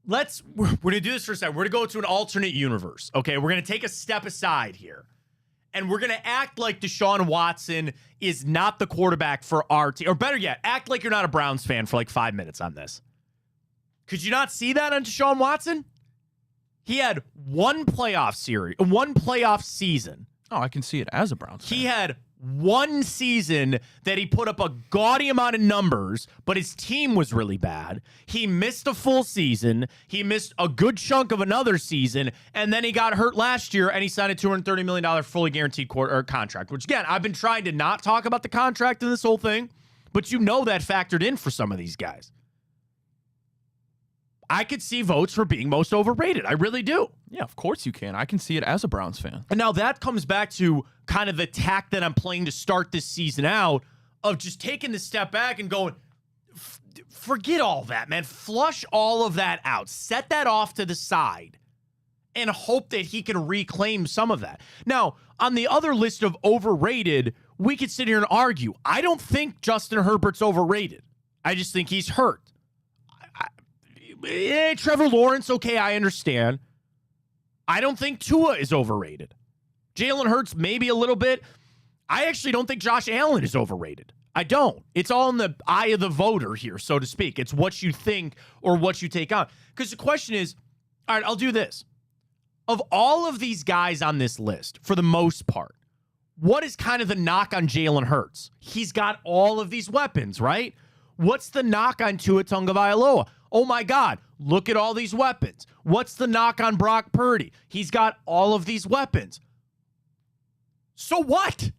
We're going to do this for a second. We're going to go to an alternate universe, okay? We're going to take a step aside here. And we're going to act like Deshaun Watson is not the quarterback for our team. Or better yet, act like you're not a Browns fan for like 5 minutes on this. Could you not see that on Deshaun Watson? He had one playoff season. Oh, I can see it as a Browns fan. He had one season that he put up a gaudy amount of numbers, but his team was really bad. He missed a full season. He missed a good chunk of another season, and then he got hurt last year, and he signed a $230 million fully guaranteed contract, which, again, I've been trying to not talk about the contract in this whole thing, but you know that factored in for some of these guys. I could see votes for being most overrated. I really do. Yeah, of course you can. I can see it as a Browns fan. And now that comes back to kind of the tack that I'm playing to start this season out of just taking the step back and going, forget all that, man. Flush all of that out. Set that off to the side and hope that he can reclaim some of that. Now, on the other list of overrated, we could sit here and argue. I don't think Justin Herbert's overrated. I just think he's hurt. Trevor Lawrence, okay, I understand. I don't think Tua is overrated. Jalen Hurts, maybe a little bit. I actually don't think Josh Allen is overrated. I don't. It's all in the eye of the voter here, so to speak. It's what you think or what you take on. Because the question is, all right, I'll do this. Of all of these guys on this list, for the most part, what is kind of the knock on Jalen Hurts? He's got all of these weapons, right? What's the knock on Tua Tagovailoa? Oh my God, look at all these weapons. What's the knock on Brock Purdy? He's got all of these weapons. So what?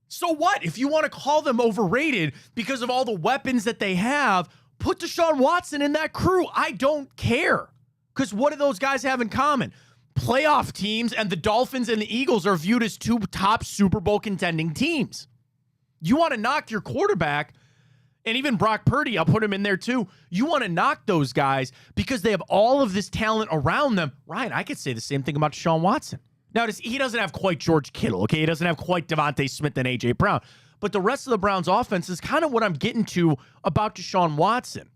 So what? If you want to call them overrated because of all the weapons that they have, put Deshaun Watson in that crew. I don't care. Because what do those guys have in common? Playoff teams, and the Dolphins and the Eagles are viewed as two top Super Bowl contending teams. You want to knock your quarterback, and even Brock Purdy, I'll put him in there too. You want to knock those guys because they have all of this talent around them. Ryan, I could say the same thing about Deshaun Watson. Now, he doesn't have quite George Kittle, okay? He doesn't have quite Devontae Smith and A.J. Brown. But the rest of the Browns' offense is kind of what I'm getting to about Deshaun Watson.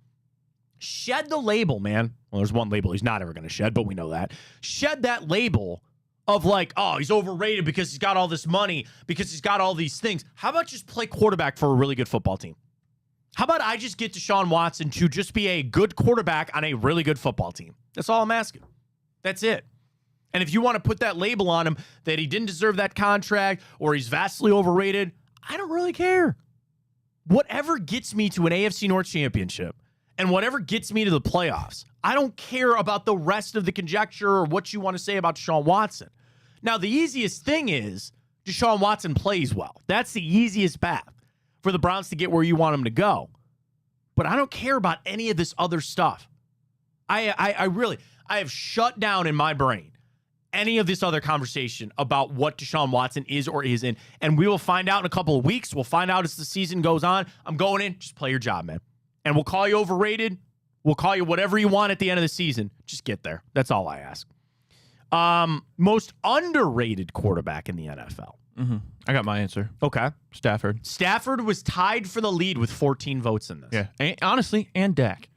Shed the label, man. Well, there's one label he's not ever going to shed, but we know that. Shed that label of like, oh, he's overrated because he's got all this money, because he's got all these things. How about just play quarterback for a really good football team? How about I just get Deshaun Watson to just be a good quarterback on a really good football team? That's all I'm asking. That's it. And if you want to put that label on him that he didn't deserve that contract or he's vastly overrated, I don't really care. Whatever gets me to an AFC North championship and whatever gets me to the playoffs, I don't care about the rest of the conjecture or what you want to say about Deshaun Watson. Now, the easiest thing is Deshaun Watson plays well. That's the easiest path for the Browns to get where you want them to go. But I don't care about any of this other stuff. I have shut down in my brain any of this other conversation about what Deshaun Watson is or isn't, and we will find out in a couple of weeks. We'll find out as the season goes on. I'm going in. Just play your job, man. And we'll call you overrated. We'll call you whatever you want at the end of the season. Just get there. That's all I ask. Most underrated quarterback in the NFL. Mm-hmm. I got my answer. Okay. Stafford. Stafford was tied for the lead with 14 votes in this. Yeah. And, honestly, and Dak.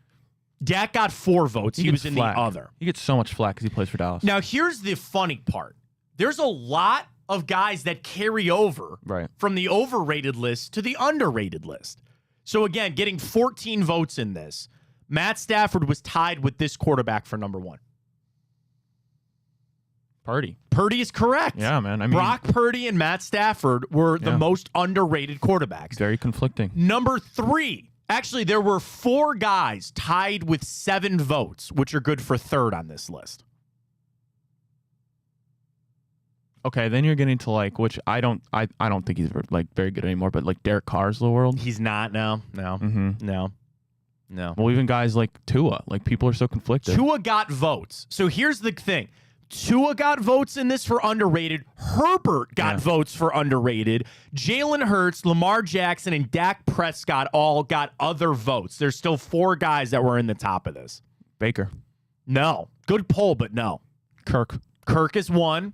Dak got 4 votes. He was in the other. He gets so much flack because he plays for Dallas. Now, here's the funny part. There's a lot of guys that carry over from the overrated list to the underrated list. So, again, getting 14 votes in this, Matt Stafford was tied with this quarterback for number 1. Purdy is correct. Yeah, man. I mean, Brock Purdy and Matt Stafford were the most underrated quarterbacks. Very conflicting. Number 3. Actually, there were 4 guys tied with 7 votes, which are good for third on this list. Okay, then you're getting to like, which I don't think he's like very good anymore, but like Derek Carr's of the world. He's not now. No. Mm-hmm. No. Well, even guys like Tua, like people are so conflicted. Tua got votes. So here's the thing. Tua got votes in this for underrated. Herbert got votes for underrated. Jalen Hurts, Lamar Jackson, and Dak Prescott all got other votes. There's still 4 guys that were in the top of this. Baker. No. Good poll, but no. Kirk. Kirk is one.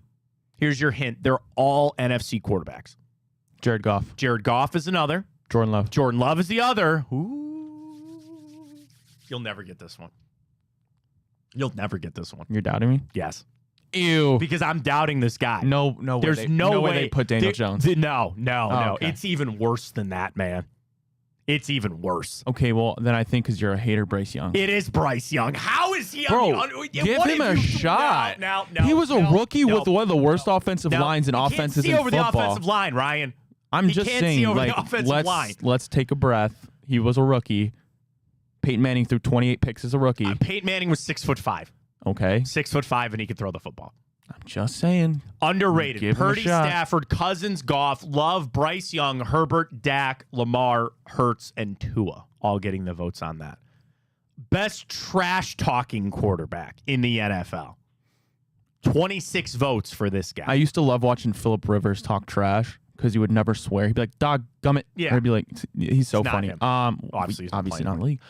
Here's your hint. They're all NFC quarterbacks. Jared Goff. Jared Goff is another. Jordan Love. Jordan Love is the other. Ooh. You'll never get this one. You'll never get this one. You're doubting me? Yes. Ew. Because I'm doubting this guy. No There's way. no way they put Daniel Jones. No. Okay. It's even worse than that, man. It's even worse. Okay, well, then I think because you're a hater, Bryce Young. It is Bryce Young. How is he? Bro, give him a shot. No. He was a rookie with one of the worst offensive lines and offenses in football. He can't see over the offensive line, Ryan. I'm just saying, like, let's take a breath. He was a rookie. Peyton Manning threw 28 picks as a rookie. Peyton Manning was 6'5". Okay. 6'5", and he could throw the football. I'm just saying. Underrated. Give him a Purdy, shot. Stafford, Cousins, Goff, Love, Bryce Young, Herbert, Dak, Lamar, Hurts, and Tua. All getting the votes on that. Best trash-talking quarterback in the NFL. 26 votes for this guy. I used to love watching Phillip Rivers talk trash because he would never swear. He'd be like, "Dog, gummit." Yeah. Or he'd be like, "He's so It's not funny." him. Obviously not in the league.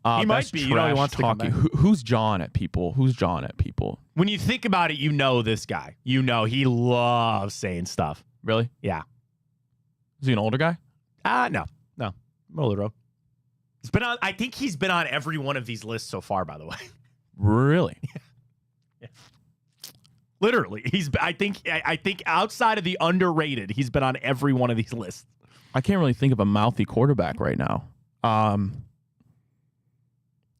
He might be. You know, he wants to come talking. back. Who's jawing at people? Who's jawing at people? When you think about it, you know this guy. You know he loves saying stuff. Really? Yeah. Is he an older guy? No. Middle of the road. He's been on. I think he's been on every one of these lists so far. By the way. Really? Yeah. Literally, I think outside of the underrated, he's been on every one of these lists. I can't really think of a mouthy quarterback right now. I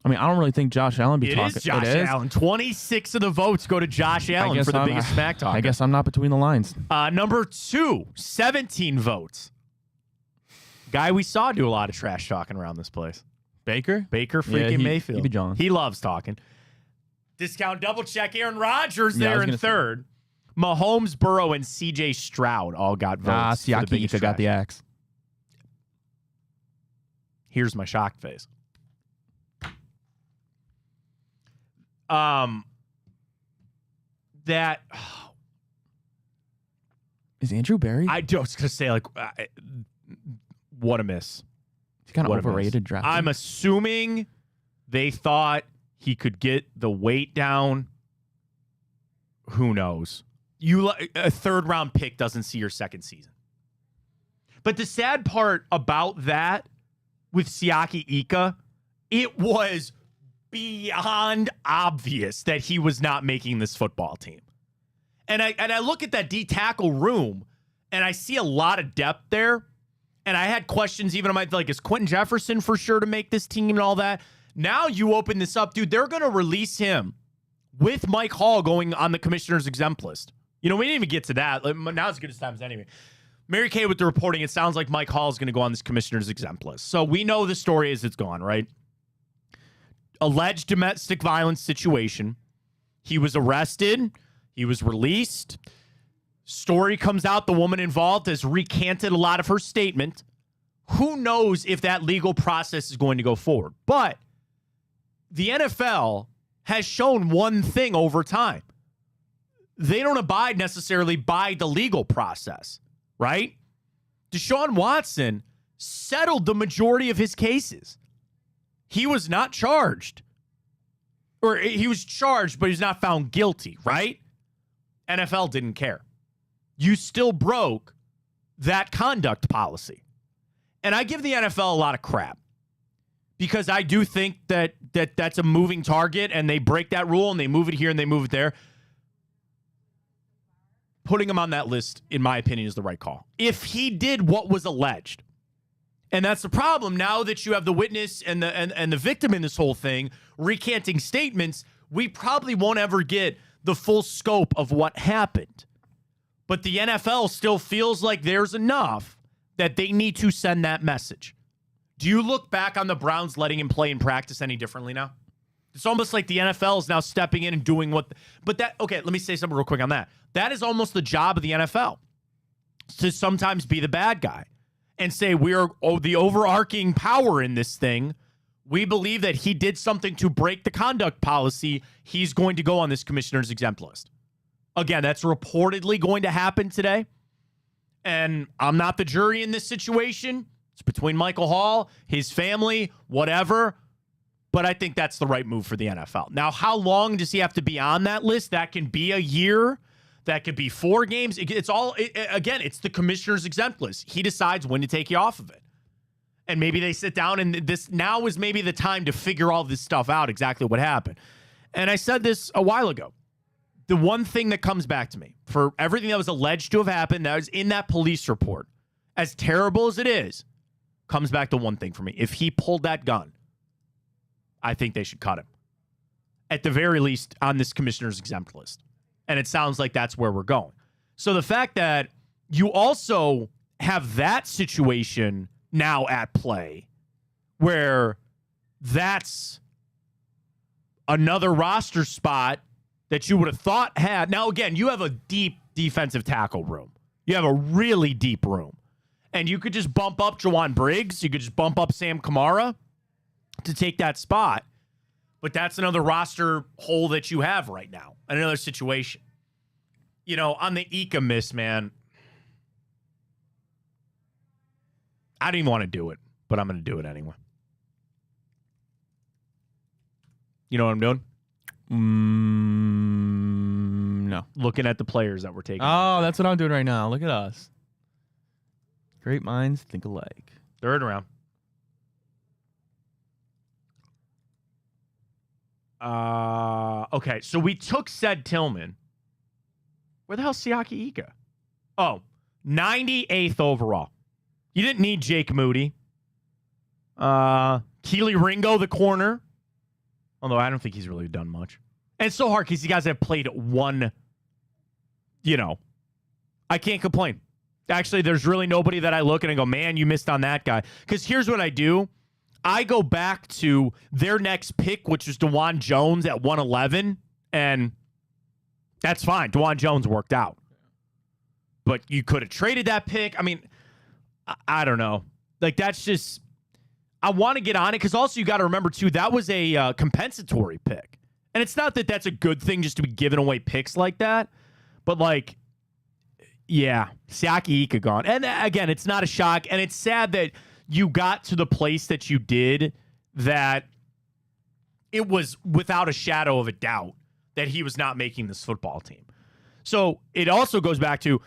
mean, I don't really think Josh Allen be talking. It is Josh Allen. 26 of the votes go to Josh Allen for the biggest smack talk. I guess I'm not between the lines. Number 2, 17 votes. Guy we saw do a lot of trash talking around this place. Baker freaking Mayfield. He be John. He loves talking. Discount double check. Aaron Rodgers there in third. Mahomes, Burrow, and C.J. Stroud all got votes. Siaki Ika got the axe. Here's my shocked face. That is Andrew Berry. I was gonna say, like, what a miss. He's kind of overrated draft. I'm assuming they thought he could get the weight down. Who knows? A third round pick doesn't see your second season. But the sad part about that with Siaki Ika, it was beyond obvious that he was not making this football team. And I look at that D tackle room and I see a lot of depth there. And I had questions even on my, like, is Quentin Jefferson for sure to make this team and all that? Now you open this up, dude. They're going to release him with Mike Hall going on the commissioner's exempt list. You know, we didn't even get to that. Now it's as good as times anyway. Mary Kay with the reporting, it sounds like Mike Hall is going to go on this commissioner's exempt list. So we know the story as it's gone, right? Alleged domestic violence situation. He was arrested. He was released. Story comes out. The woman involved has recanted a lot of her statement. Who knows if that legal process is going to go forward? But the NFL has shown one thing over time. They don't abide necessarily by the legal process, right? Deshaun Watson settled the majority of his cases. He was not charged. Or he was charged, but he's not found guilty, right? NFL didn't care. You still broke that conduct policy. And I give the NFL a lot of crap because I do think that that's a moving target and they break that rule and they move it here and they move it there. Putting him on that list, in my opinion, is the right call. If he did what was alleged, and that's the problem now that you have the witness and the victim in this whole thing recanting statements, we probably won't ever get the full scope of what happened. But the NFL still feels like there's enough that they need to send that message. Do you look back on the Browns letting him play in practice any differently now? It's almost like the NFL is now stepping in and doing okay, let me say something real quick on that. That is almost the job of the NFL, to sometimes be the bad guy and say we are the overarching power in this thing. We believe that he did something to break the conduct policy. He's going to go on this commissioner's exempt list. Again, that's reportedly going to happen today. And I'm not the jury in this situation. It's between Michael Hall, his family, whatever. But I think that's the right move for the NFL. Now, how long does he have to be on that list? That can be a year. That could be 4 games. Again, it's the commissioner's exempt list. He decides when to take you off of it. And maybe they sit down and this now is maybe the time to figure all this stuff out, exactly what happened. And I said this a while ago. The one thing that comes back to me for everything that was alleged to have happened, that was in that police report, as terrible as it is, comes back to one thing for me. If he pulled that gun, I think they should cut him. At the very least, on this commissioner's exempt list. And it sounds like that's where we're going. So the fact that you also have that situation now at play, where that's another roster spot that you would have thought had. Now, again, you have a deep defensive tackle room. You have a really deep room. And you could just bump up Jawan Briggs. You could just bump up Sam Kamara to take that spot. But that's another roster hole that you have right now. Another situation. You know, on the Ika miss, man, I don't even want to do it, but I'm going to do it anyway. You know what I'm doing? No. Looking at the players that we're taking. Oh, that's what I'm doing right now. Look at us. Great minds think alike. Third round. Okay, so we took Ced Tillman. Where the hell's Siaki Ika? Oh, 98th overall. You didn't need Jake Moody. Keely Ringo, the corner. Although I don't think he's really done much. And it's so hard because you guys have played one, I can't complain. Actually, there's really nobody that I look and I go, man, you missed on that guy. Because here's what I do. I go back to their next pick, which was DeJuan Jones at 111, and that's fine. DeJuan Jones worked out. But you could have traded that pick. I mean, I don't know. Like, that's just, I want to get on it because also you got to remember, too, that was a compensatory pick. And it's not that that's a good thing just to be giving away picks like that, but like, yeah, Siaki Ika gone. And again, it's not a shock, and it's sad that you got to the place that you did, that it was without a shadow of a doubt that he was not making this football team. So it also goes back to,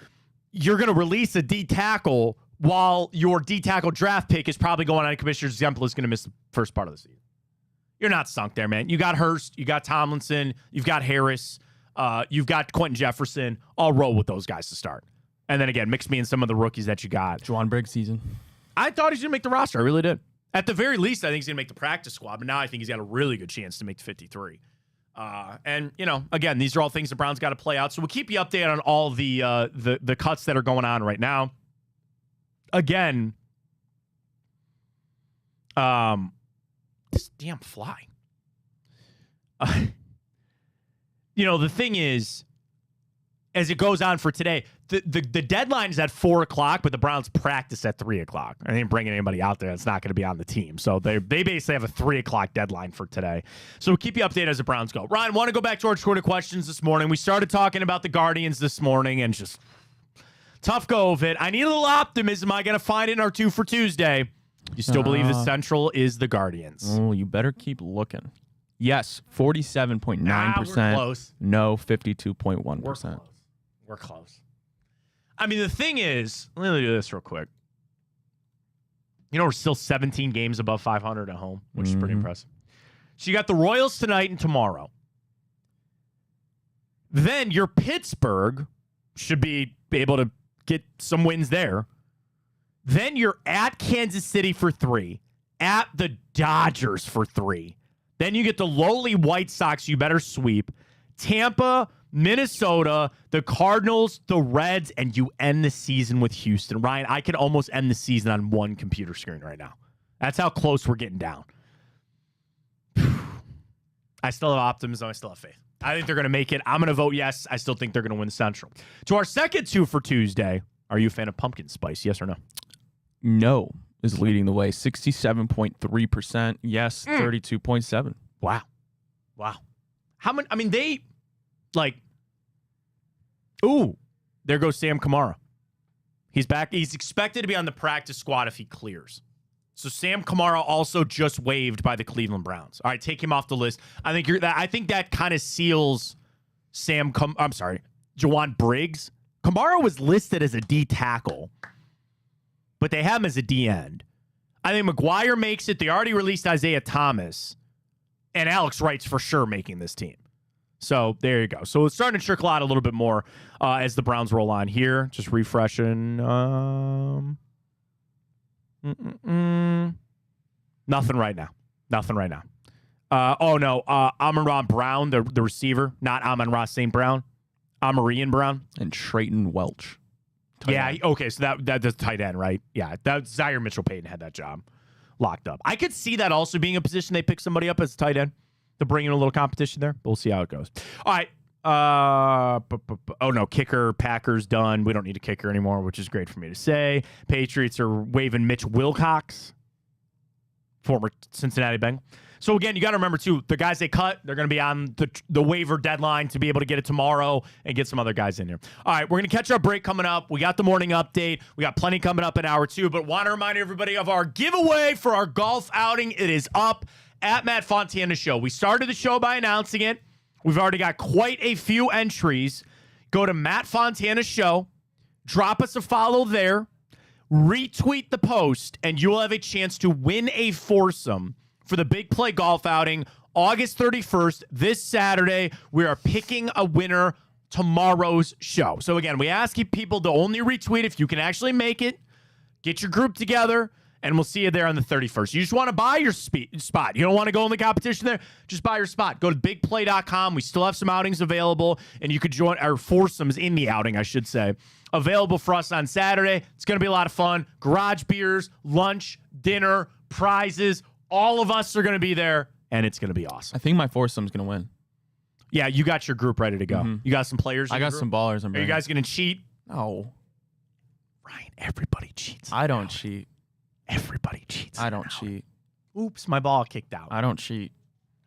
you're going to release a D tackle while your D tackle draft pick is probably going on a commissioner's exempt list, going to miss the first part of the season. You're not sunk there, man. You got Hurst, you got Tomlinson, you've got Harris, you've got Quentin Jefferson. I'll roll with those guys to start. And then again, mix me in some of the rookies that you got. Jawan Briggs season. I thought he was going to make the roster. I really did. At the very least, I think he's going to make the practice squad, but now I think he's got a really good chance to make the 53. And, again, these are all things the Browns got to play out. So we'll keep you updated on all the cuts that are going on right now. Again, this damn fly. The thing is, as it goes on for today, the deadline is at 4 o'clock, but the Browns practice at 3 o'clock. I ain't bringing anybody out there that's not going to be on the team. So they basically have a 3 o'clock deadline for today. So we'll keep you updated as the Browns go. Ryan, want to go back to our Twitter questions this morning. We started talking about the Guardians this morning and just tough go of it. I need a little optimism. I got to find it in our 2 for Tuesday. You still believe the Central is the Guardians? Oh, you better keep looking. Yes, 47.9%. We're close. No, 52.1%. We're close. I mean, the thing is, let me do this real quick. We're still 17 games above 500 at home, which is pretty impressive. So you got the Royals tonight and tomorrow. Then your Pittsburgh should be able to get some wins there. Then you're at Kansas City for 3, at the Dodgers for 3. Then you get the lowly White Sox, you better sweep. Tampa, Minnesota, the Cardinals, the Reds, and you end the season with Houston. Ryan, I could almost end the season on one computer screen right now. That's how close we're getting down. I still have optimism. I still have faith. I think they're going to make it. I'm going to vote yes. I still think they're going to win the Central. To our second 2 for Tuesday, are you a fan of pumpkin spice? Yes or no? No is leading the way. 67.3%. Yes, 32.7%. Wow. How many? I mean, there goes Sam Kamara. He's back. He's expected to be on the practice squad if he clears. So Sam Kamara also just waived by the Cleveland Browns. All right, take him off the list. I think that kind of seals Jawan Briggs. Kamara was listed as a D tackle, but they have him as a D end. I think McGuire makes it. They already released Isaiah Thomas, and Alex Wright's for sure making this team. So there you go. So it's starting to trickle out a little bit more as the Browns roll on here. Just refreshing. Nothing right now. Amon-Ra Brown, the receiver, not Amon-Ra St. Brown. Amarian Brown. And Trayton Welch. Yeah, okay, so that's tight end, right? Yeah, Zaire Mitchell-Payton had that job locked up. I could see that also being a position they pick somebody up as a tight end to bring in a little competition there. But we'll see how it goes. All right. Kicker, Packers done. We don't need a kicker anymore, which is great for me to say. Patriots are waiving Mitch Wilcox, former Cincinnati Bengal. So, again, you got to remember, too, the guys they cut, they're going to be on the waiver deadline to be able to get it tomorrow and get some other guys in here. All right, we're going to catch our break coming up. We got the morning update. We got plenty coming up in hour 2, but want to remind everybody of our giveaway for our golf outing. It is up at Matt Fontana Show. We started the show by announcing it. We've already got quite a few entries. Go to Matt Fontana Show. Drop us a follow there. Retweet the post, and you will have a chance to win a foursome for the Big Play Golf Outing, August 31st, this Saturday. We are picking a winner tomorrow's show. So, again, we ask people to only retweet if you can actually make it. Get your group together, and we'll see you there on the 31st. You just want to buy your spot. You don't want to go in the competition there? Just buy your spot. Go to bigplay.com. We still have some outings available, and you could join our foursomes in the outing, I should say, available for us on Saturday. It's going to be a lot of fun. Garage beers, lunch, dinner, prizes. All of us are going to be there, and it's going to be awesome. I think my foursome's going to win. Yeah, you got your group ready to go. Mm-hmm. You got some players? I got some ballers. Are you guys going to cheat? No. Ryan, everybody cheats. I don't cheat. Everybody cheats. I don't cheat. Oops, my ball kicked out. I don't cheat.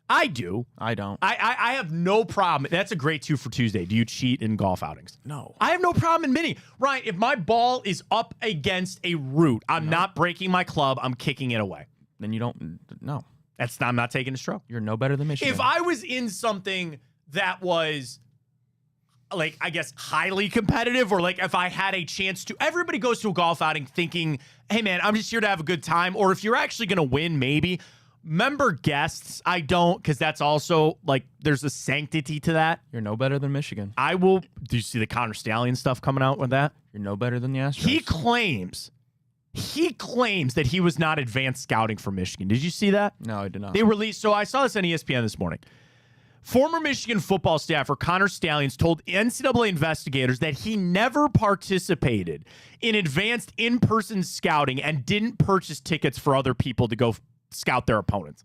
I do. I don't. I have no problem. That's a great 2 for Tuesday. Do you cheat in golf outings? No. I have no problem in mini. Ryan, if my ball is up against a root, I'm not breaking my club. I'm kicking it away. Then you don't. No. I'm not taking a stroke. You're no better than Michigan. If I was in something that was, like, I guess, highly competitive, or like if I had a chance to, everybody goes to a golf outing thinking, hey, man, I'm just here to have a good time. Or if you're actually going to win, maybe. Member guests, I don't, because that's also, like, there's a sanctity to that. You're no better than Michigan. I will. Do you see the Connor Stallion stuff coming out with that? You're no better than the Astros. He claims that he was not advanced scouting for Michigan. Did you see that? No, I did not. They released, so I saw this on ESPN this morning. Former Michigan football staffer Connor Stallions told NCAA investigators that he never participated in advanced in-person scouting and didn't purchase tickets for other people to go scout their opponents.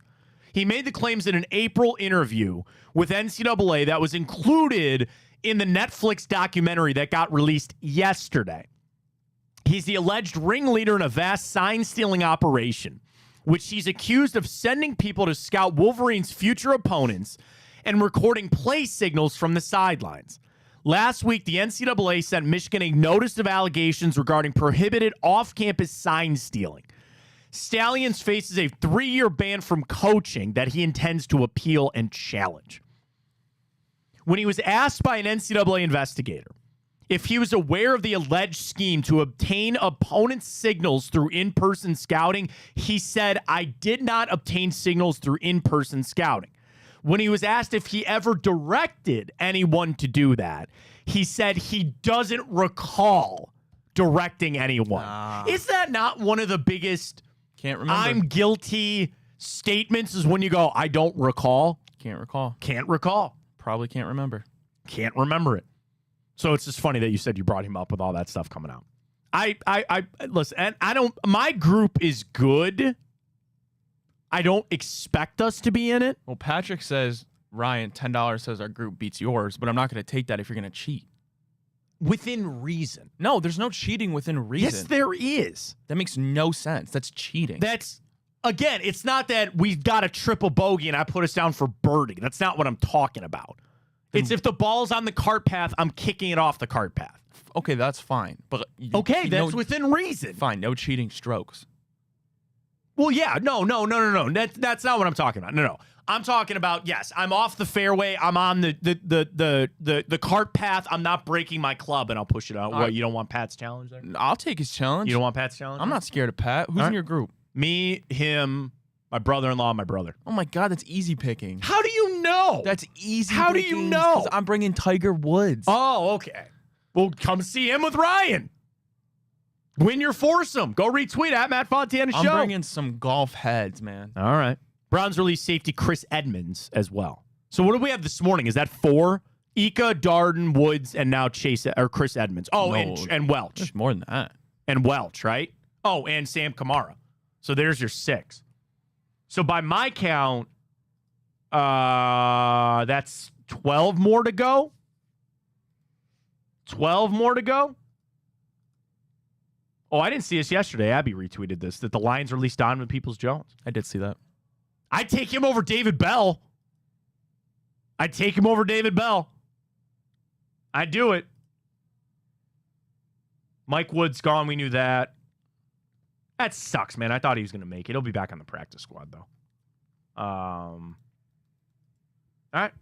He made the claims in an April interview with NCAA that was included in the Netflix documentary that got released yesterday. He's the alleged ringleader in a vast sign-stealing operation, which he's accused of sending people to scout Wolverines' future opponents and recording play signals from the sidelines. Last week, the NCAA sent Michigan a notice of allegations regarding prohibited off-campus sign stealing. Stallions faces a 3-year ban from coaching that he intends to appeal and challenge. When he was asked by an NCAA investigator if he was aware of the alleged scheme to obtain opponents' signals through in-person scouting, he said, I did not obtain signals through in-person scouting. When he was asked if he ever directed anyone to do that, he said he doesn't recall directing anyone. Is that not one of the biggest can't remember. I'm guilty statements is when you go, I don't recall? Can't recall. Can't recall. Probably can't remember. Can't remember it. So it's just funny that you said you brought him up with all that stuff coming out. I listen, and I don't, my group is good. I don't expect us to be in it. Well, Patrick says, Ryan, $10 says our group beats yours, but I'm not going to take that if you're going to cheat. Within reason. No, there's no cheating within reason. Yes, there is. That makes no sense. That's cheating. That's, again, it's not that we've got a triple bogey and I put us down for birdie. That's not what I'm talking about. It's if the ball's on the cart path, I'm kicking it off the cart path. Okay, that's fine. But that's within reason. Fine, no cheating strokes. Well, yeah, no. That's not what I'm talking about. No. I'm talking about, yes, I'm off the fairway. I'm on the cart path. I'm not breaking my club, and I'll push it out. What, you don't want Pat's challenge there? I'll take his challenge. You don't want Pat's challenge? I'm not scared of Pat. Who's in your group? Me, him, my brother-in-law, my brother. Oh my God, that's easy picking. How do you know? That's easy. How do you know? 'Cause I'm bringing Tiger Woods. Oh, okay. Well, come see him with Ryan. Win your foursome. Go retweet at Matt Fontana Show. I'm bringing some golf heads, man. All right. Browns release safety Chris Edmonds as well. So what do we have this morning? Is that 4? Ika, Darden, Woods, and now Chris Edmonds. Oh, no, and Welch. There's more than that. And Welch, right? Oh, and Sam Kamara. So there's your 6. So by my count, that's 12 more to go. 12 more to go. Oh, I didn't see this yesterday. Abby retweeted this, that the Lions released Donovan Peoples-Jones. I did see that. I'd take him over David Bell. I'd take him over David Bell. I'd do it. Mike Wood's gone. We knew that. That sucks, man. I thought he was going to make it. He'll be back on the practice squad, though. All right.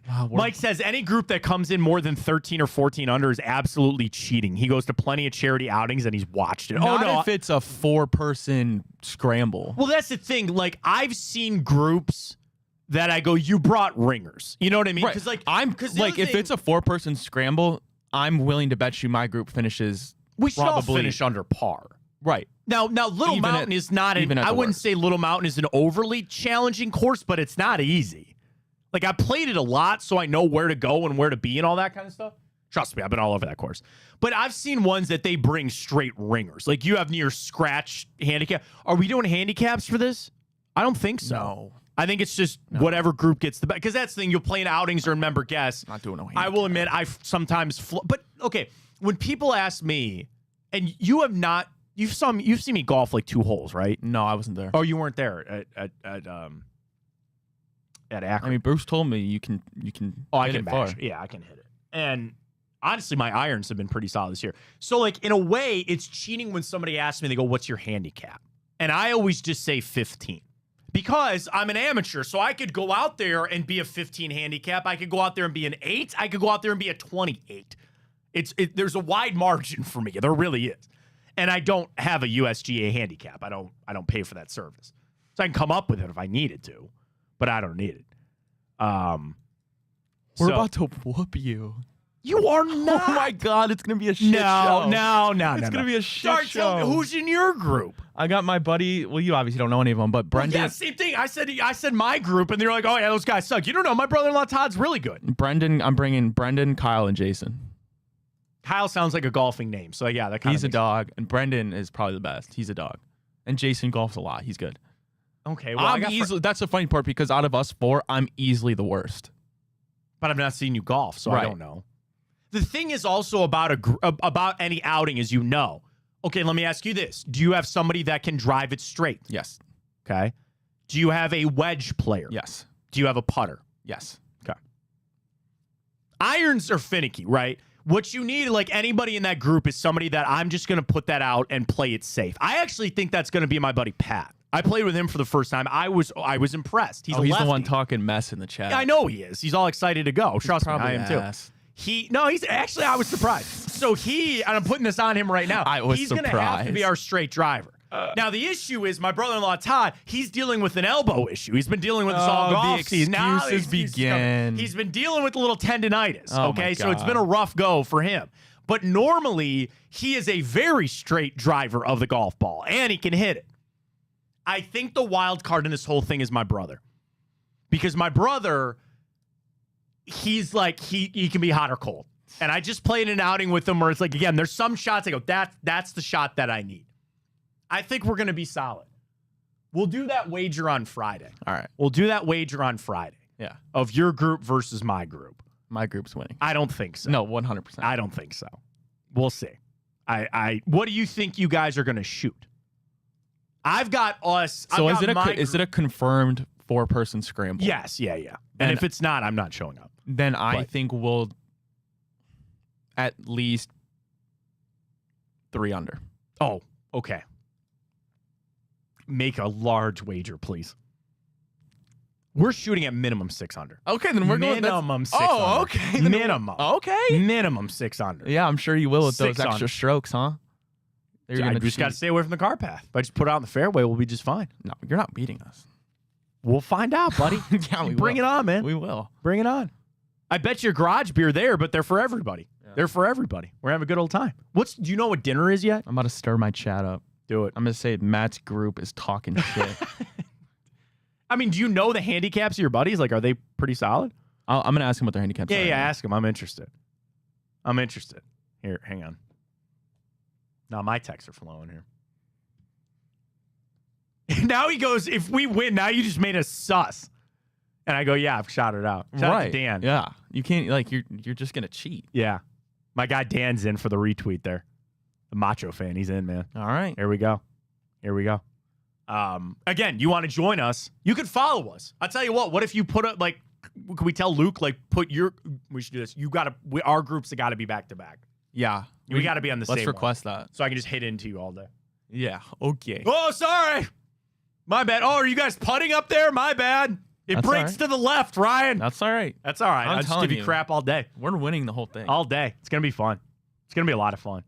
Wow, Mike says any group that comes in more than 13 or 14 under is absolutely cheating. He goes to plenty of charity outings and he's watched it. Not if it's a 4-person scramble. Well, that's the thing. Like, I've seen groups that I go, you brought ringers. You know what I mean? Right. Because if it's a 4-person scramble, I'm willing to bet you my group finishes. We should all finish under par. Right. Now Little Mountain is not I wouldn't say Little Mountain is an overly challenging course, but it's not easy. Like, I played it a lot, so I know where to go and where to be and all that kind of stuff. Trust me, I've been all over that course. But I've seen ones that they bring straight ringers. Like, you have near scratch handicap. Are we doing handicaps for this? I don't think so. No. I think it's just whatever group gets the best. Because that's the thing. You'll play in outings or member guests. Not doing no handicap. I will admit, I sometimes... But, okay, when people ask me, and you have not... You've seen me golf like 2 holes, right? No, I wasn't there. Oh, you weren't there at Akron. I mean, Bruce told me you can. Oh, I can bash. Yeah, I can hit it. And honestly, my irons have been pretty solid this year. So, like, in a way, it's cheating when somebody asks me, they go, "What's your handicap?" And I always just say 15 because I'm an amateur. So I could go out there and be a 15 handicap. I could go out there and be an 8. I could go out there and be a 28. There's a wide margin for me. There really is. And I don't have a USGA handicap. I don't pay for that service. So I can come up with it if I needed to. But I don't need it. We're about to whoop you. You are not. Oh my God, it's gonna be a shit show. No. It's gonna be a shit show. Tell me, who's in your group? I got my buddy. Well, you obviously don't know any of them, but Brendan. Yeah, same thing. I said my group, and they're like, "Oh yeah, those guys suck." You don't know. My brother-in-law Todd's really good. Brendan, I'm bringing Brendan, Kyle, and Jason. Kyle sounds like a golfing name, so yeah, that kind He's a dog, and Brendan is probably the best. He's a dog, and Jason golfs a lot. He's good. Okay, well, that's the funny part because out of us 4, I'm easily the worst. But I've not seen you golf, so I don't know. The thing is also about any outing, as you know. Okay, let me ask you this: do you have somebody that can drive it straight? Yes. Okay. Do you have a wedge player? Yes. Do you have a putter? Yes. Okay. Irons are finicky, right? What you need, like anybody in that group, is somebody that I'm just going to put that out and play it safe. I actually think that's going to be my buddy Pat. I played with him for the first time. I was impressed. He's the one talking mess in the chat. Yeah, I know he is. He's all excited to go. Trust me, I am too. He's actually, I was surprised. So and I'm putting this on him right now. He's going to have to be our straight driver. Now, the issue is my brother-in-law, Todd, he's dealing with an elbow issue. He's been dealing with this all golf season. Now the excuses begin. He's been dealing with a little tendinitis, okay? So it's been a rough go for him. But normally, he is a very straight driver of the golf ball, and he can hit it. I think the wild card in this whole thing is my brother. Because my brother, he's like, he can be hot or cold. And I just played an outing with him where it's like, again, there's some shots I go, that's the shot that I need. I think we're going to be solid. We'll do that wager on Friday. All right. We'll do that wager on Friday. Yeah. Of your group versus my group. My group's winning. I don't think so. No, 100%. I don't think so. We'll see. What do you think you guys are going to shoot? I've got us. So is it a confirmed 4-person scramble? Yes. Yeah. And if it's not, I'm not showing up. Then I think we'll at least 3 under. Oh, okay. make a large wager, please. We're shooting at minimum 600. Okay, then we're going minimum 600. Oh, okay. Minimum. Okay. Minimum 600. Yeah, I'm sure you will with those 600. extra strokes, huh? You just got to stay away from the car path. If I just put it out in the fairway, we'll be just fine. No, you're not beating us. We'll find out, buddy. Yeah, we Bring will. it on, man. We will. Bring it on. I bet your garage beer there, but they're for everybody. Yeah. They're for everybody. We're having a good old time. Do you know what dinner is yet? I'm about to stir my chat up. Do it. I'm going to say Matt's group is talking shit. I mean, do you know the handicaps of your buddies? Like, are they pretty solid? I'm going to ask him what their handicaps are. Yeah, ask them. I'm interested. Here, hang on. Now my texts are flowing here. Now he goes, if we win, now you just made us sus. And I go, yeah, I've shouted out. Shout out to Dan. Yeah. You can't, like, you're just going to cheat. Yeah. My guy Dan's in for the retweet there. The macho fan. He's in, man. All right. Here we go. Again, you want to join us, you can follow us. I'll tell you what if you put up, like, can we tell Luke, like, we should do this. Our groups have got to be back to back. Yeah. We got to be on the same Let's request that. So I can just hit into you all day. Yeah. Okay. Oh, sorry. My bad. Oh, are you guys putting up there? My bad. It That's breaks right. to the left, Ryan. That's all right. That's all right. I'm I'll just telling give you crap all day. We're winning the whole thing. All day. It's going to be fun. It's going to be a lot of fun.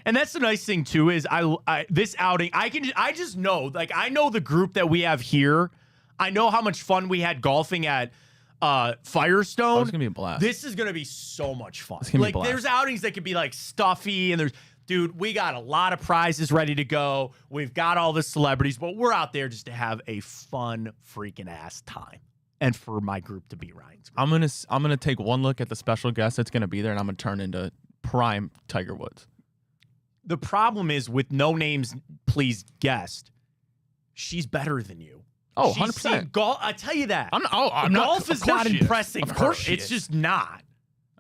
And that's the nice thing too is this outing I just know, like, I know the group that we have here. I know how much fun we had golfing at Firestone. Oh, it's gonna be a blast. This is gonna be so much fun. It's gonna be a like blast. there's outings that could be like stuffy and dude, we got a lot of prizes ready to go. We've got all the celebrities, but we're out there just to have a fun freaking ass time. And for my group to be Ryan's group. I'm gonna take one look at the special guest that's gonna be there, and I'm gonna turn into prime Tiger Woods. The problem is with No Names Please guest, she's better than you. Oh, She's 100%. seen golf. I tell you that. Golf is not impressing Of course her. It's just not.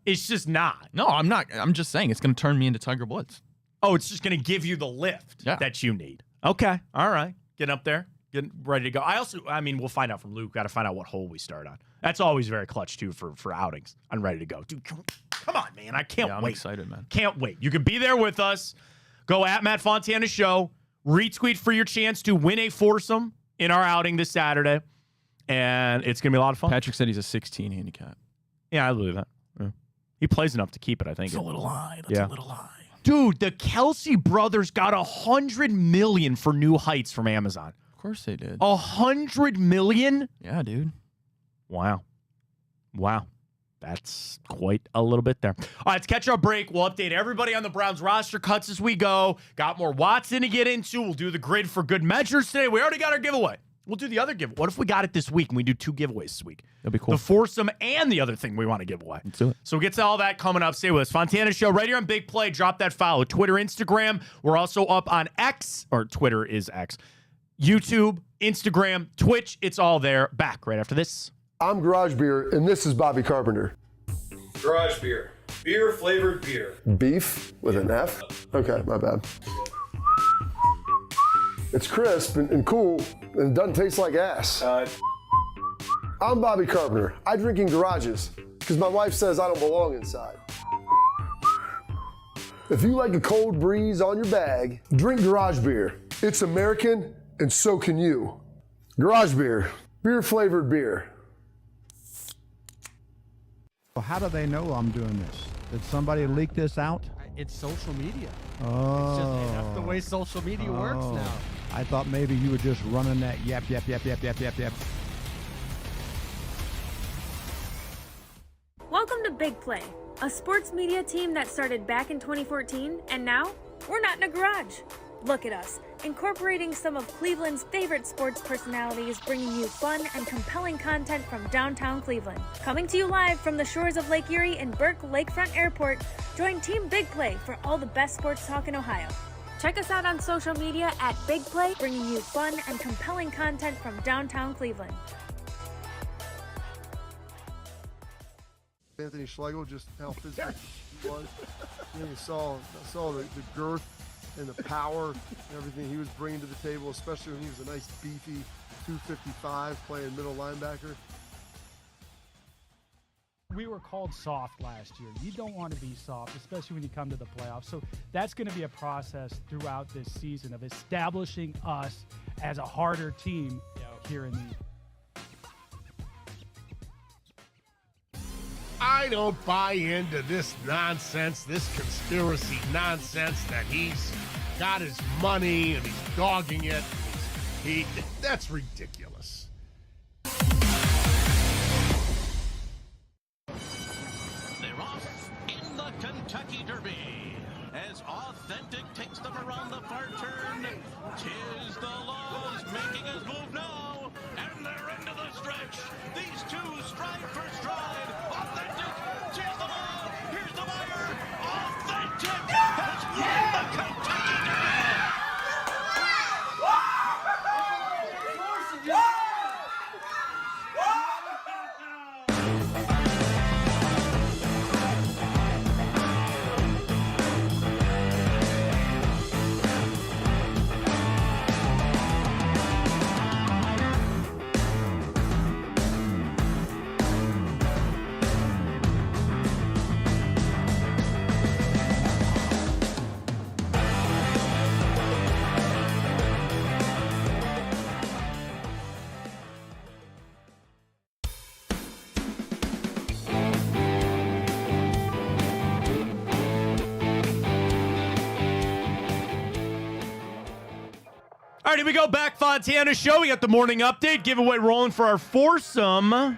It's just not. No, I'm not. I'm just saying it's going to turn me into Tiger Woods. Oh, it's just going to give you the lift that you need. Okay. All right. Get up there. Get ready to go. We'll find out from Luke. Got to find out what hole we start on. That's always very clutch, too, for outings. I'm ready to go. Dude, come on, man. I can't wait. I'm excited, man. Can't wait. You can be there with us. Go at Matt Fontana Show. Retweet for your chance to win a foursome in our outing this Saturday. And it's going to be a lot of fun. Patrick said he's a 16 handicap. Yeah, I believe that. Yeah. He plays enough to keep it, I think. It's a little high. That's a little high. Dude, the Kelsey brothers got $100 million for New Heights from Amazon. Of course they did. $100 million? Yeah, dude. Wow. That's quite a little bit there. All right, let's catch our break. We'll update everybody on the Browns roster cuts as we go. Got more Watson to get into. We'll do the grid for good measures today. We already got our giveaway. We'll do the other giveaway. What if we got it this week and we do 2 giveaways this week? That'd be cool. The foursome and the other thing we want to give away. Let's do it. So we'll get to all that coming up. Stay with us. Fontana Show right here on Big Play. Drop that follow. Twitter, Instagram. We're also up on X, or Twitter is X. YouTube, Instagram, Twitch. It's all there. Back right after this. I'm Garage Beer, and this is Bobby Carpenter. Garage beer. Beer flavored beer. Beef with an F? Okay, my bad. It's crisp and cool, and it doesn't taste like ass. I'm Bobby Carpenter. I drink in garages because my wife says I don't belong inside. If you like a cold breeze on your bag, drink Garage Beer. It's American, and so can you. Garage Beer. Beer flavored beer. Well, how do they know I'm doing this? Did somebody leak this out? It's social media. Oh. That's the way social media works now. I thought maybe you were just running that yap. Welcome to Big Play, a sports media team that started back in 2014, and now we're not in a garage. Look at us, incorporating some of Cleveland's favorite sports personalities, bringing you fun and compelling content from downtown Cleveland. Coming to you live from the shores of Lake Erie and Burke Lakefront Airport, join Team Big Play for all the best sports talk in Ohio. Check us out on social media at Big Play, bringing you fun and compelling content from downtown Cleveland. Anthony Schlegel, just how physical he was. You saw the girth and the power and everything he was bringing to the table, especially when he was a nice beefy 255 playing middle linebacker. We were called soft last year. You don't want to be soft, especially when you come to the playoffs. So that's going to be a process throughout this season of establishing us as a harder team here in the. I don't buy into this nonsense, this conspiracy nonsense that he's got his money and he's dogging it. That's ridiculous. They're off in the Kentucky Derby as Authentic takes them around the far turn. Tis the Laws making his move now, and they're into the stretch. These two stride for stride. Authentic, tis the Law. Here's the wire. Authentic has won the Kentucky Derby. All right, here we go. Back Fontana show. We got the morning update. Giveaway rolling for our foursome. And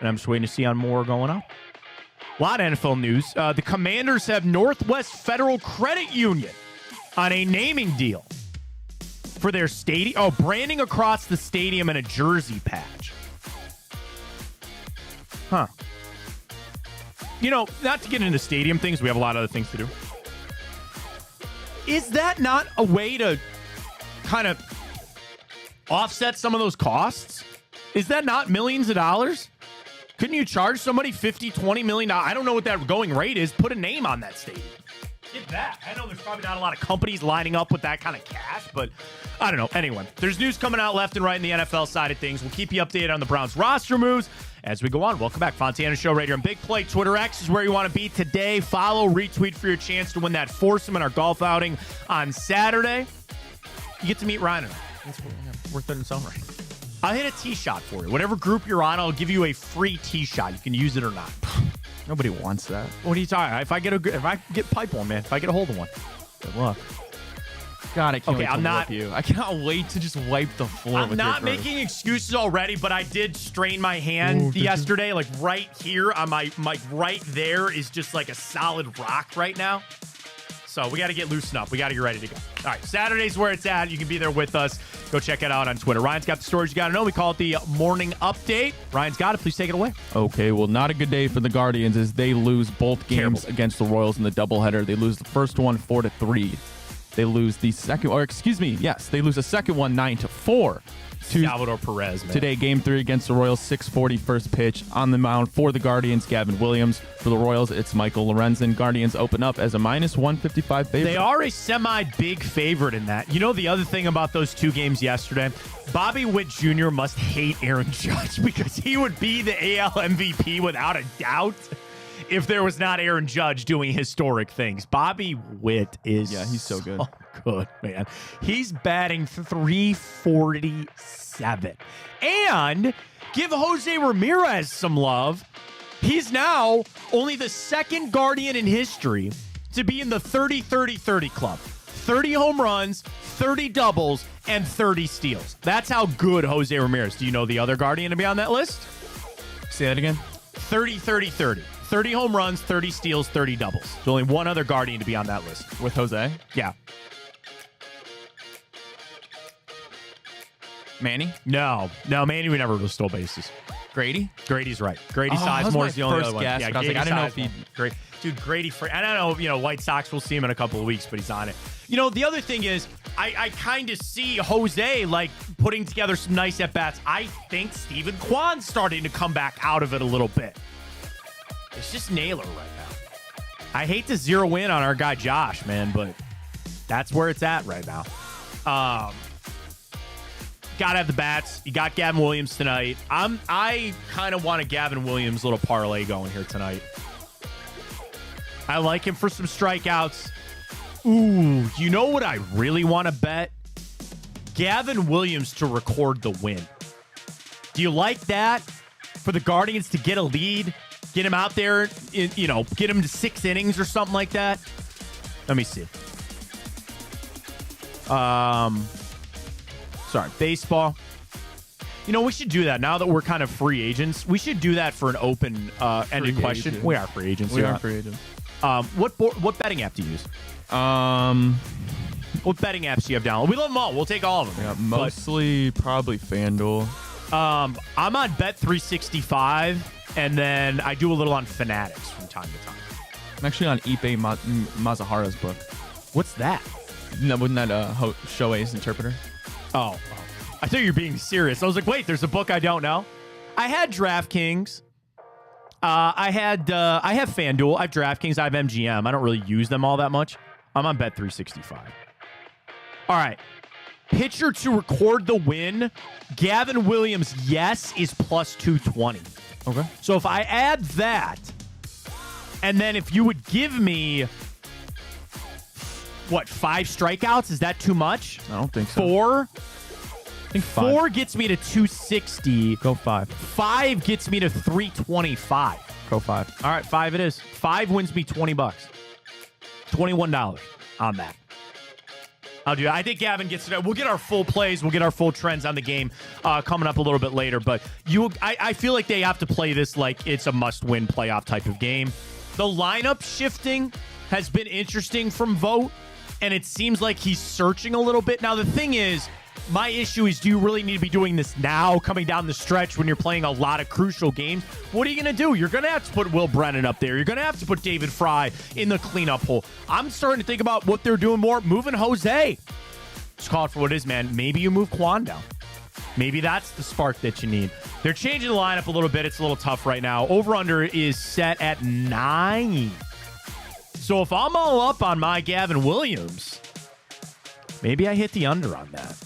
I'm just waiting to see on more going on. A lot of NFL news. The Commanders have Northwest Federal Credit Union on a naming deal for their stadium. Oh, branding across the stadium and a jersey patch. Huh. You know, not to get into stadium things. We have a lot of other things to do. Is that not a way to kind of offset some of those costs? Is that not millions of dollars? Couldn't you charge somebody $50-20 million? I don't know what that going rate is. Put a name on that stadium. Get that. I know there's probably not a lot of companies lining up with that kind of cash, but I don't know. Anyway, there's news coming out left and right in the NFL side of things. We'll keep you updated on the Browns roster moves as we go on. Welcome back. Fontana Show right here on Big Play. Twitter X is where you want to be today. Follow, retweet for your chance to win that foursome in our golf outing on Saturday. You get to meet Ryan and I. It's worth it in its own right. I'll hit a tee shot for you. Whatever group you're on, I'll give you a free tee shot. You can use it or not. Nobody wants that. What are you talking about? If I get pipe one, man. If I get a hold of one. Good luck. God, I can't wait to I'm not whip you. I cannot wait to just wipe the floor I'm with not your making excuses already, but I did strain my hand yesterday. Like right here on my right there is just like a solid rock right now. So we got to get loosened up. We got to get ready to go. All right, Saturday's where it's at. You can be there with us. Go check it out on Twitter. Ryan's got the stories you got to know. We call it the morning update. Ryan's got it. Please take it away. Okay, well, not a good day for the Guardians as they lose both games against the Royals in the doubleheader. They lose the first one 4-3. They lose the second, they lose the second one 9-4. Salvador Perez, man. Today, game 3 against the Royals, 6:40 first pitch. On the mound for the Guardians, Gavin Williams. For the Royals, it's Michael Lorenzen. Guardians open up as a -155 favorite. They are a semi-big favorite in that. You know the other thing about those two games yesterday? Bobby Witt Jr. must hate Aaron Judge because he would be the AL MVP without a doubt if there was not Aaron Judge doing historic things. Bobby Witt is he's so good. Good, man. He's batting .347. And give Jose Ramirez some love. He's now only the second Guardian in history to be in the 30-30-30 club. 30 home runs, 30 doubles, and 30 steals. That's how good Jose Ramirez. Do you know the other Guardian to be on that list? Say that again. 30-30-30. 30 home runs, 30 steals, 30 doubles. There's only one other Guardian to be on that list. With Jose? Yeah. Manny? No, Manny would never stole bases. Grady? Grady's right. Grady Sizemore is the only other one. Guess, Yeah, I was like, I didn't know if he... Dude, Grady... I don't know, White Sox, we'll see him in a couple of weeks, but he's on it. You know, the other thing is, I kind of see Jose, like, putting together some nice at-bats. I think Steven Kwan's starting to come back out of it a little bit. It's just Naylor right now. I hate to zero in on our guy Josh, man, but that's where it's at right now. Gotta have the bats. You got Gavin Williams tonight. I kind of want a Gavin Williams little parlay going here tonight. I like him for some strikeouts. Ooh, you know what I really want to bet? Gavin Williams to record the win. Do you like that for the Guardians to get a lead, get him out there, get him to 6 innings or something like that? Let me see. Sorry, baseball. We should do that now that we're kind of free agents. We should do that for an open-ended question. Agents. We are free agents. We are free agents. What betting app do you use? What betting apps do you have down? We love them all. We'll take all of them. Yeah, mostly probably FanDuel. I'm on Bet365, and then I do a little on Fanatics from time to time. I'm actually on Ippei Mazahara's book. What's that? Wasn't that Shohei's interpreter? Oh. I thought you were being serious. I was like, wait, there's a book I don't know. I had DraftKings. I have FanDuel. I have DraftKings. I have MGM. I don't really use them all that much. I'm on Bet365. All right. Pitcher to record the win. Gavin Williams, yes, is plus 220. Okay. So if I add that, and then if you would give me, 5 strikeouts? Is that too much? I don't think so. 4? I think 5. 4 gets me to 260. Go 5. 5 gets me to 325. Go 5. All right, 5 it is. 5 wins me $20. $21 on that. I'll do that. I think Gavin gets it. We'll get our full plays. We'll get our full trends on the game coming up a little bit later. But I feel like they have to play this like it's a must-win playoff type of game. The lineup shifting has been interesting from Vogt, and it seems like he's searching a little bit. Now, the thing is, my issue is, do you really need to be doing this now, coming down the stretch when you're playing a lot of crucial games? What are you going to do? You're going to have to put Will Brennan up there. You're going to have to put David Fry in the cleanup hole. I'm starting to think about what they're doing more, moving Jose. Just call it for what it is, man. Maybe you move Quan down. Maybe that's the spark that you need. They're changing the lineup a little bit. It's a little tough right now. Over-under is set at 9. So if I'm all up on my Gavin Williams, maybe I hit the under on that.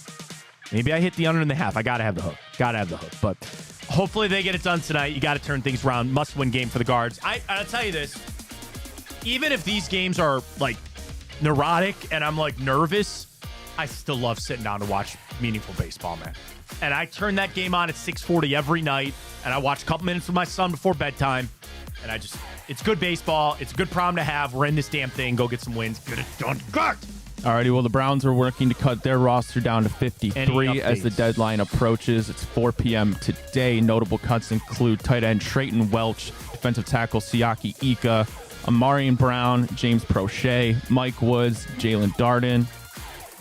Maybe I hit the under in the half. I got to have the hook. But hopefully they get it done tonight. You got to turn things around. Must-win game for the Guards. I'll tell you this. Even if these games are, neurotic and I'm, nervous, I still love sitting down to watch meaningful baseball, man. And I turn that game on at 6:40 every night, and I watch a couple minutes with my son before bedtime. And it's good baseball. It's a good problem to have. We're in this damn thing. Go get some wins. Get it done. Good. Alrighty, well, the Browns are working to cut their roster down to 53 as the deadline approaches. It's 4 p.m. today. Notable cuts include tight end Trayton Welch, defensive tackle Siaki Ika, Amarian Brown, James Prochet, Mike Woods, Jalen Darden.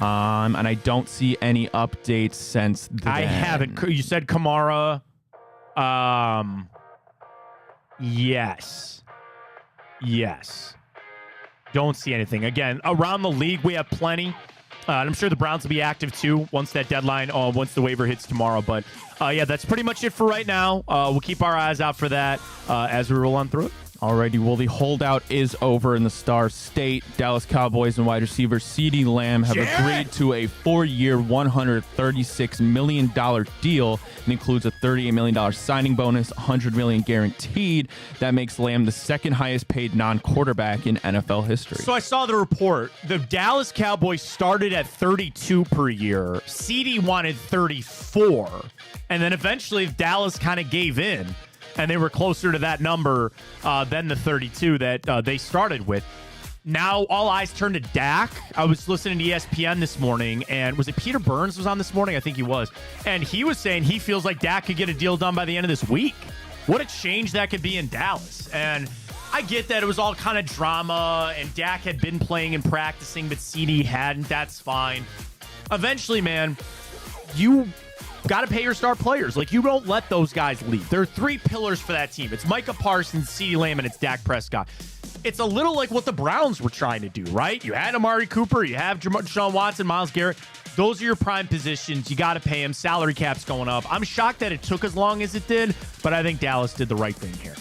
And I don't see any updates since then. I haven't. You said Kamara. Yes. Don't see anything. Again, around the league, we have plenty. And I'm sure the Browns will be active, too, once that deadline, once the waiver hits tomorrow. But, that's pretty much it for right now. We'll keep our eyes out for that as we roll on through it. Alrighty, well, the holdout is over in the Star State. Dallas Cowboys and wide receiver CeeDee Lamb have agreed to a 4-year, $136 million deal. It includes a $38 million signing bonus, $100 million guaranteed. That makes Lamb the second highest paid non-quarterback in NFL history. So I saw the report. The Dallas Cowboys started at 32 per year. CeeDee wanted 34. And then eventually Dallas kind of gave in. And they were closer to that number than the 32 that they started with. Now all eyes turn to Dak. I was listening to ESPN this morning, and was it Peter Burns was on this morning? I think he was. And he was saying he feels like Dak could get a deal done by the end of this week. What a change that could be in Dallas. And I get that it was all kind of drama, and Dak had been playing and practicing, but CeeDee hadn't. That's fine. Eventually, man, you got to pay your star players. You don't let those guys leave. There are 3 pillars for that team. It's Micah Parsons, CeeDee Lamb, and it's Dak Prescott. It's a little like what the Browns were trying to do, right? You had Amari Cooper, you have Deshaun Watson, Myles Garrett. Those are your prime positions. You got to pay them. Salary cap's going up. I'm shocked that it took as long as it did, but I think Dallas did the right thing here.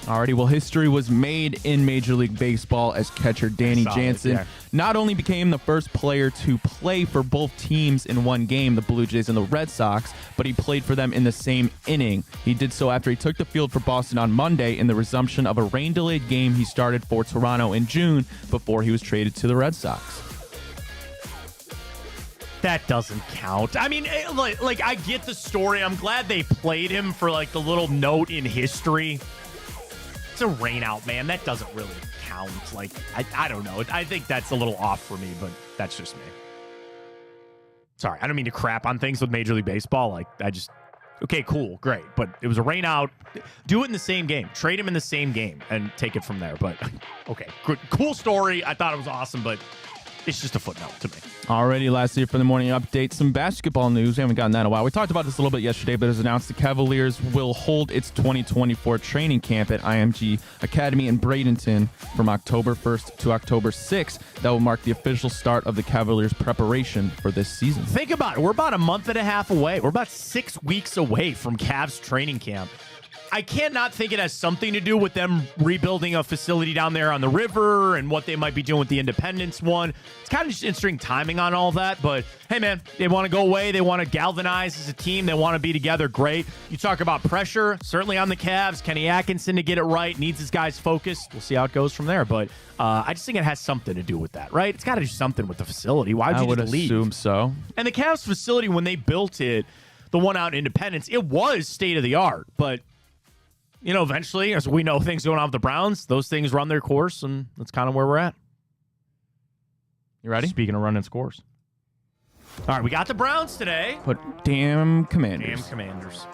Alrighty, well, history was made in Major League Baseball as catcher Danny Jansen not only became the first player to play for both teams in one game, the Blue Jays and the Red Sox, but he played for them in the same inning. He did so after he took the field for Boston on Monday in the resumption of a rain-delayed game he started for Toronto in June before he was traded to the Red Sox. That doesn't count. I mean, like I get the story. I'm glad they played him for like the little note in history. It's a rain out, man. That doesn't really count. Like, I don't know. I think that's a little off for me, but that's just me. Sorry, I don't mean to crap on things with Major League Baseball. Like, okay, cool, great. But it was a rain out. Do it in the same game. Trade him in the same game and take it from there. But, okay, good, cool story. I thought it was awesome, but it's just a footnote to me. Alrighty, lastly for the morning update, some basketball news. We haven't gotten that in a while. We talked about this a little bit yesterday, but as announced, the Cavaliers will hold its 2024 training camp at IMG Academy in Bradenton from October 1st to October 6th. That will mark the official start of the Cavaliers' preparation for this season. Think about it. We're about a month and a half away. We're about 6 weeks away from Cavs training camp. I can't not think it has something to do with them rebuilding a facility down there on the river and what they might be doing with the Independence one. It's kind of just interesting timing on all that. But, hey, man, they want to go away. They want to galvanize as a team. They want to be together. Great. You talk about pressure, certainly on the Cavs. Kenny Atkinson to get it right, needs his guys focused. We'll see how it goes from there. But I just think it has something to do with that, right? It's got to do something with the facility. Why would you just leave? I would assume so. And the Cavs facility, when they built it, the one out in Independence, it was state-of-the-art. But you know, eventually, as we know things going on with the Browns, those things run their course, and that's kind of where we're at. You ready? Speaking of running scores. All right, we got the Browns today. But damn Commanders. Damn Commanders.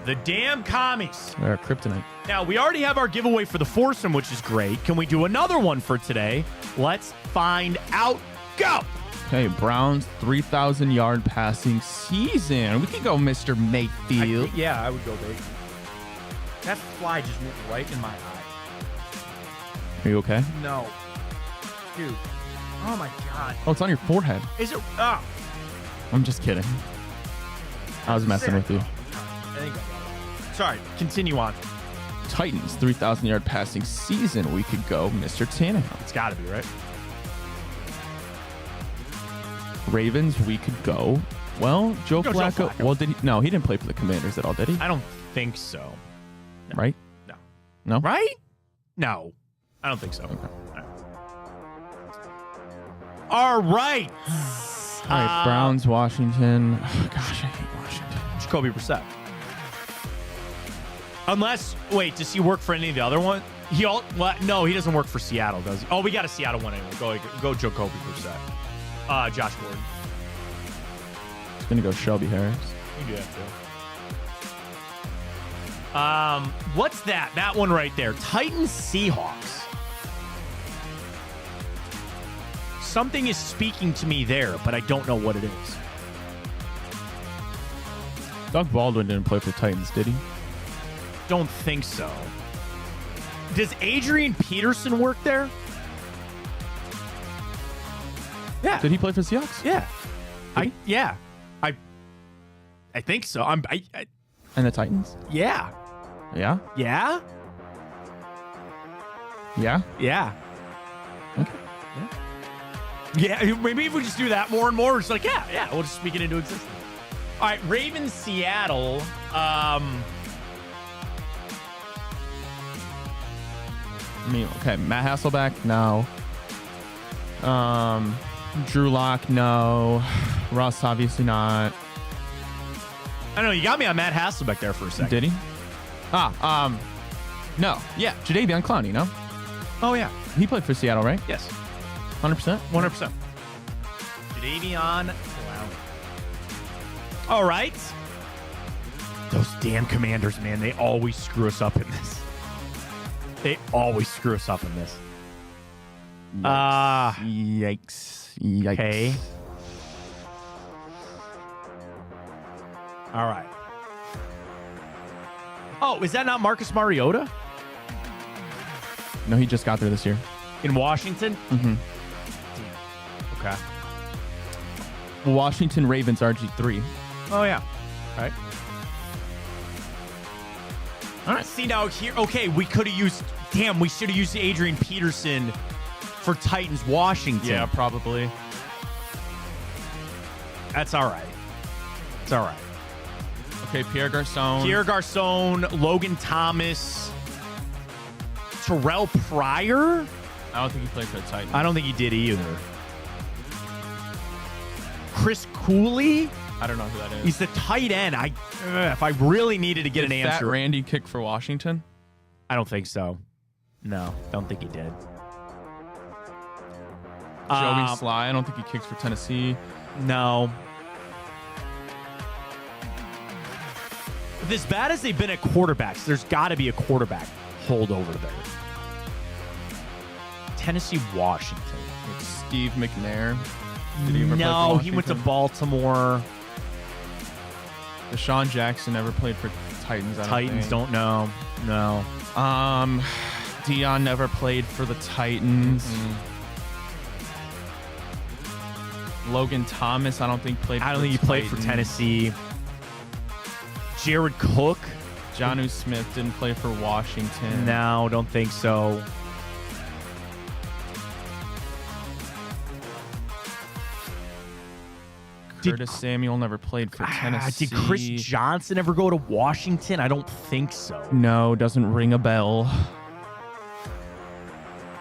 The damn Commies. They're kryptonite. Now, we already have our giveaway for the foursome, which is great. Can we do another one for today? Let's find out. Go! Okay, Browns 3,000-yard passing season. We could go Mr. Mayfield. I would go Mayfield. That fly just went right in my eye. Are you okay? No. Dude. Oh, my God. Oh, it's on your forehead. Is it? Oh. I'm just kidding. I was messing with you. Sorry, continue on. Titans 3,000-yard passing season. We could go Mr. Tannehill. It's got to be, right? Ravens, we could go. Well, Joe Flacco. Well, no, he didn't play for the Commanders at all, did he? I don't think so. No. Right? No? Right? No. I don't think so. Okay. All right. All right, Browns, Washington. Oh, gosh, I hate Washington. Jacoby Brissett. Unless, wait, does he work for any of the other one? No, he doesn't work for Seattle, does he? Oh, we got a Seattle one anyway. Go Jacoby Brissett. Josh Gordon. It's going to go Shelby Harris. You do that too. What's that? That one right there. Titans Seahawks. Something is speaking to me there, but I don't know what it is. Doug Baldwin didn't play for the Titans, did he? Don't think so. Does Adrian Peterson work there? Yeah. Did he play for the Seahawks? Yeah. I think so. And the Titans? Yeah. Yeah? Yeah? Yeah? Yeah. Okay. Yeah, maybe if we just do that more and more, it's like, yeah, we'll just speak it into existence. All right, Ravens, Seattle. Matt Hasselbeck, no. Drew Lock, no. Russ, obviously not. I know, you got me on Matt Hasselbeck there for a second. Did he? No. Yeah, Jadeveon Clowney, no? Oh, yeah. He played for Seattle, right? Yes. 100%? 100%. Jadeveon Clowney. All right. Those damn Commanders, man, they always screw us up in this. Yikes. Okay. All right. Oh, is that not Marcus Mariota? No, he just got there this year. In Washington? Mm-hmm. Okay. Washington Ravens RG3. Oh, yeah. All right. See, now here, okay, we could have used, we should have used Adrian Peterson for Titans Washington. Yeah, probably. That's all right. It's all right. Okay, Pierre Garcon, Logan Thomas, Terrell Pryor. I don't think he played for the Titans. I don't think he did either. Chris Cooley. I don't know who that is. He's the tight end. If I really needed to get an Did Fat answer. Randy kick for Washington? I don't think so. No, don't think he did. Joey Sly, I don't think he kicked for Tennessee. No. As bad as they've been at quarterbacks, there's got to be a quarterback holdover there. Tennessee, Washington. It's Steve McNair. Did he ever play for No, he went to Washington? Baltimore. Deshaun Jackson never played for Titans. Titans don't know. No. Dion never played for the Titans. Logan Thomas, I don't think played. I don't for think he the played for Titans. Tennessee. Jared Cook. Jonnu Smith didn't play for Washington. No, don't think so. Curtis Samuel never played for Tennessee. Did Chris Johnson ever go to Washington? I don't think so. No, doesn't ring a bell.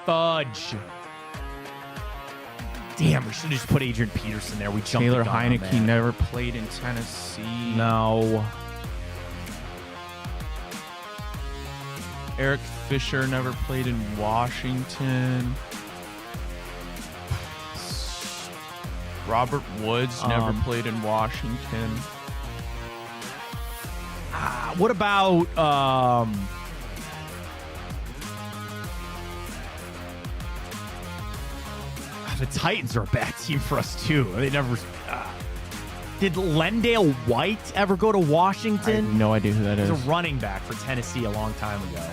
Fudge. Damn, we should have just put Adrian Peterson there. We jumped Taylor the gun on Heineke that. never played in Tennessee. No. Eric Fisher never played in Washington. Robert Woods never played in Washington. What about the Titans are a bad team for us too. They never. Did Lendale White ever go to Washington? I have no idea who that He is. was a running back for Tennessee a long time ago.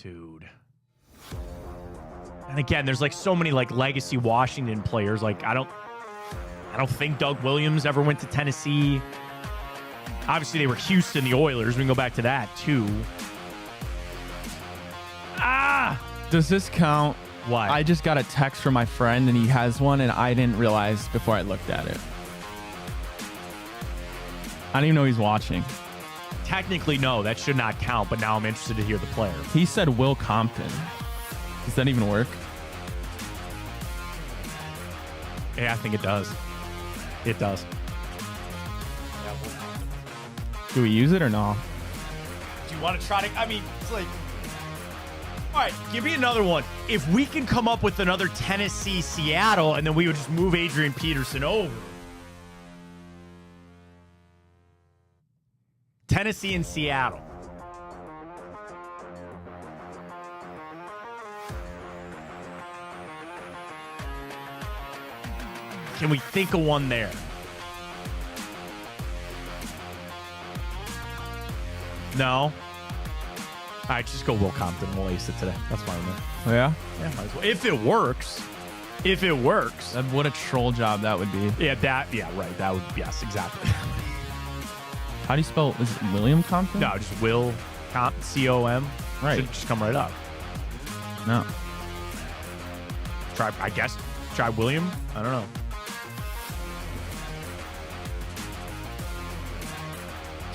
Dude. And again, there's like so many like legacy Washington players. Like I don't think Doug Williams ever went to Tennessee. Obviously, they were Houston, the Oilers. We can go back to that too. Does this count? Why? I just got a text from my friend and he has one and I didn't realize before I looked at it. I didn't even know he's watching. Technically, no, that should not count, but now I'm interested to hear the player. He said Will Compton. Does that even work? Yeah, I think it does. It does. Do we use it or no? Do you want to try to? I mean, it's like. All right, give me another one. If we can come up with another Tennessee, Seattle, and then we would just move Adrian Peterson over. Tennessee and Seattle. Can we think of one there? No? All right, just go Will Compton. We'll ace it today. That's fine with me. Oh, yeah? Yeah, might as well. If it works. If it works. What a troll job that would be. Yeah, right. That would, yes, exactly. How do you spell, is it William Compton? No, just Will C-O-M. Right. Should just come right up. No. Try William? I don't know.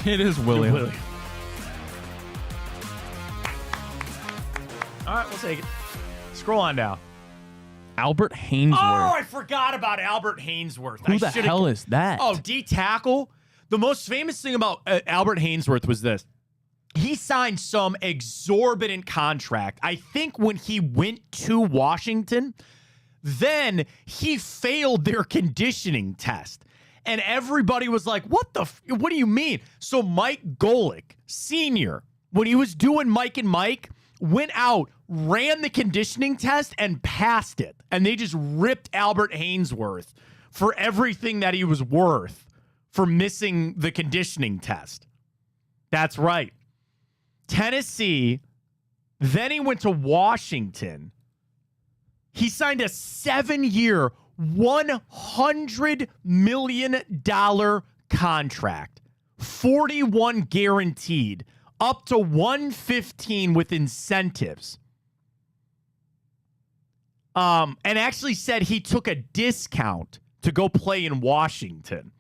It is William. All right, we'll take it. Scroll on down. Albert Hainsworth. Oh, I forgot about Albert Hainsworth. Who the hell is that? Oh, D-tackle. The most famous thing about Albert Hainsworth was this. He signed some exorbitant contract, I think, when he went to Washington. Then he failed their conditioning test. And everybody was like, what do you mean? So Mike Golick, Sr., when he was doing Mike and Mike, went out, ran the conditioning test, and passed it. And they just ripped Albert Hainsworth for everything that he was worth for missing the conditioning test. That's right. Tennessee. Then he went to Washington. He signed a 7-year, $100 million contract. 41 guaranteed. Up to 115 with incentives. And actually said he took a discount to go play in Washington.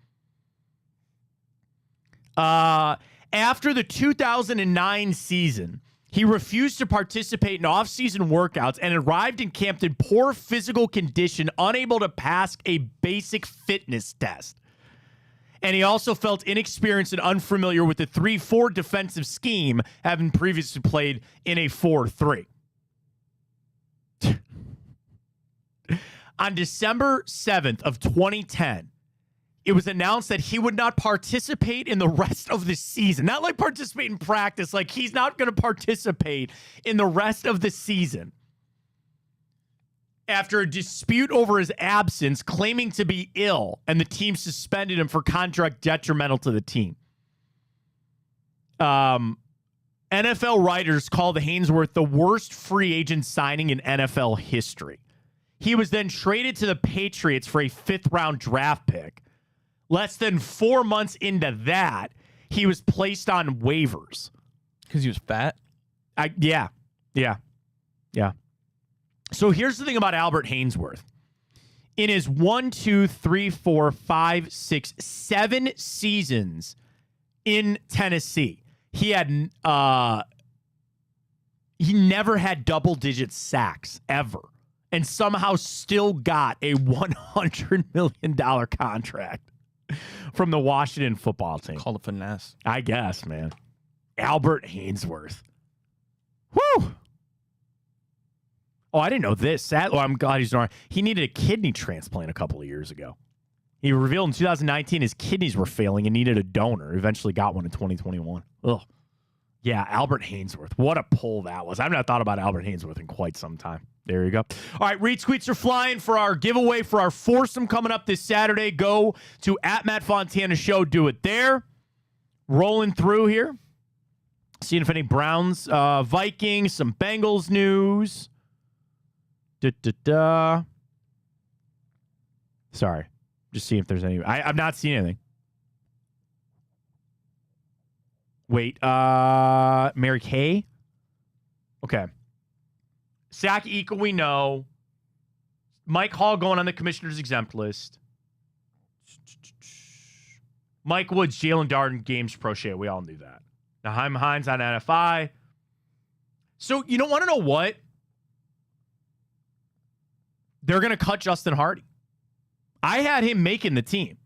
After the 2009 season, He refused to participate in off-season workouts and arrived in camp in poor physical condition, unable to pass a basic fitness test. And he also felt inexperienced and unfamiliar with the 3-4 defensive scheme, having previously played in a 4-3. On December 7th of 2010, it was announced that he would not participate in the rest of the season. Not like participate in practice, like he's not going to participate in the rest of the season. After a dispute over his absence, claiming to be ill, and the team suspended him for contract detrimental to the team. NFL writers called Haynesworth the worst free agent signing in NFL history. He was then traded to the Patriots for a 5th-round draft pick. Less than 4 months into that, he was placed on waivers. Because he was fat? Yeah. So here's the thing about Albert Haynesworth. In his 7 seasons in Tennessee, he never had double-digit sacks, ever. And somehow still got a $100 million contract from the Washington football team. Called a finesse. I guess, man. Albert Haynesworth. Woo! Oh, I didn't know this. I'm glad he's not. He needed a kidney transplant a couple of years ago. He revealed in 2019 his kidneys were failing and needed a donor. Eventually got one in 2021. Ugh. Yeah, Albert Haynesworth. What a pull that was. I've not thought about Albert Haynesworth in quite some time. There you go. All right, retweets are flying for our giveaway for our foursome coming up this Saturday. Go to @MattFontana Show. Do it there. Rolling through here. Seeing if any Browns, Vikings, some Bengals news. Sorry. Just seeing if there's any. I've not seen anything. Wait. Mary Kay? Okay. Zach Eagle, we know. Mike Hall going on the commissioner's exempt list. Mike Woods, Jalen Darden, Games Prochet. We all knew that. Naheim Hines on NFI. So, you don't want to know what? They're going to cut Justin Hardy. I had him making the team.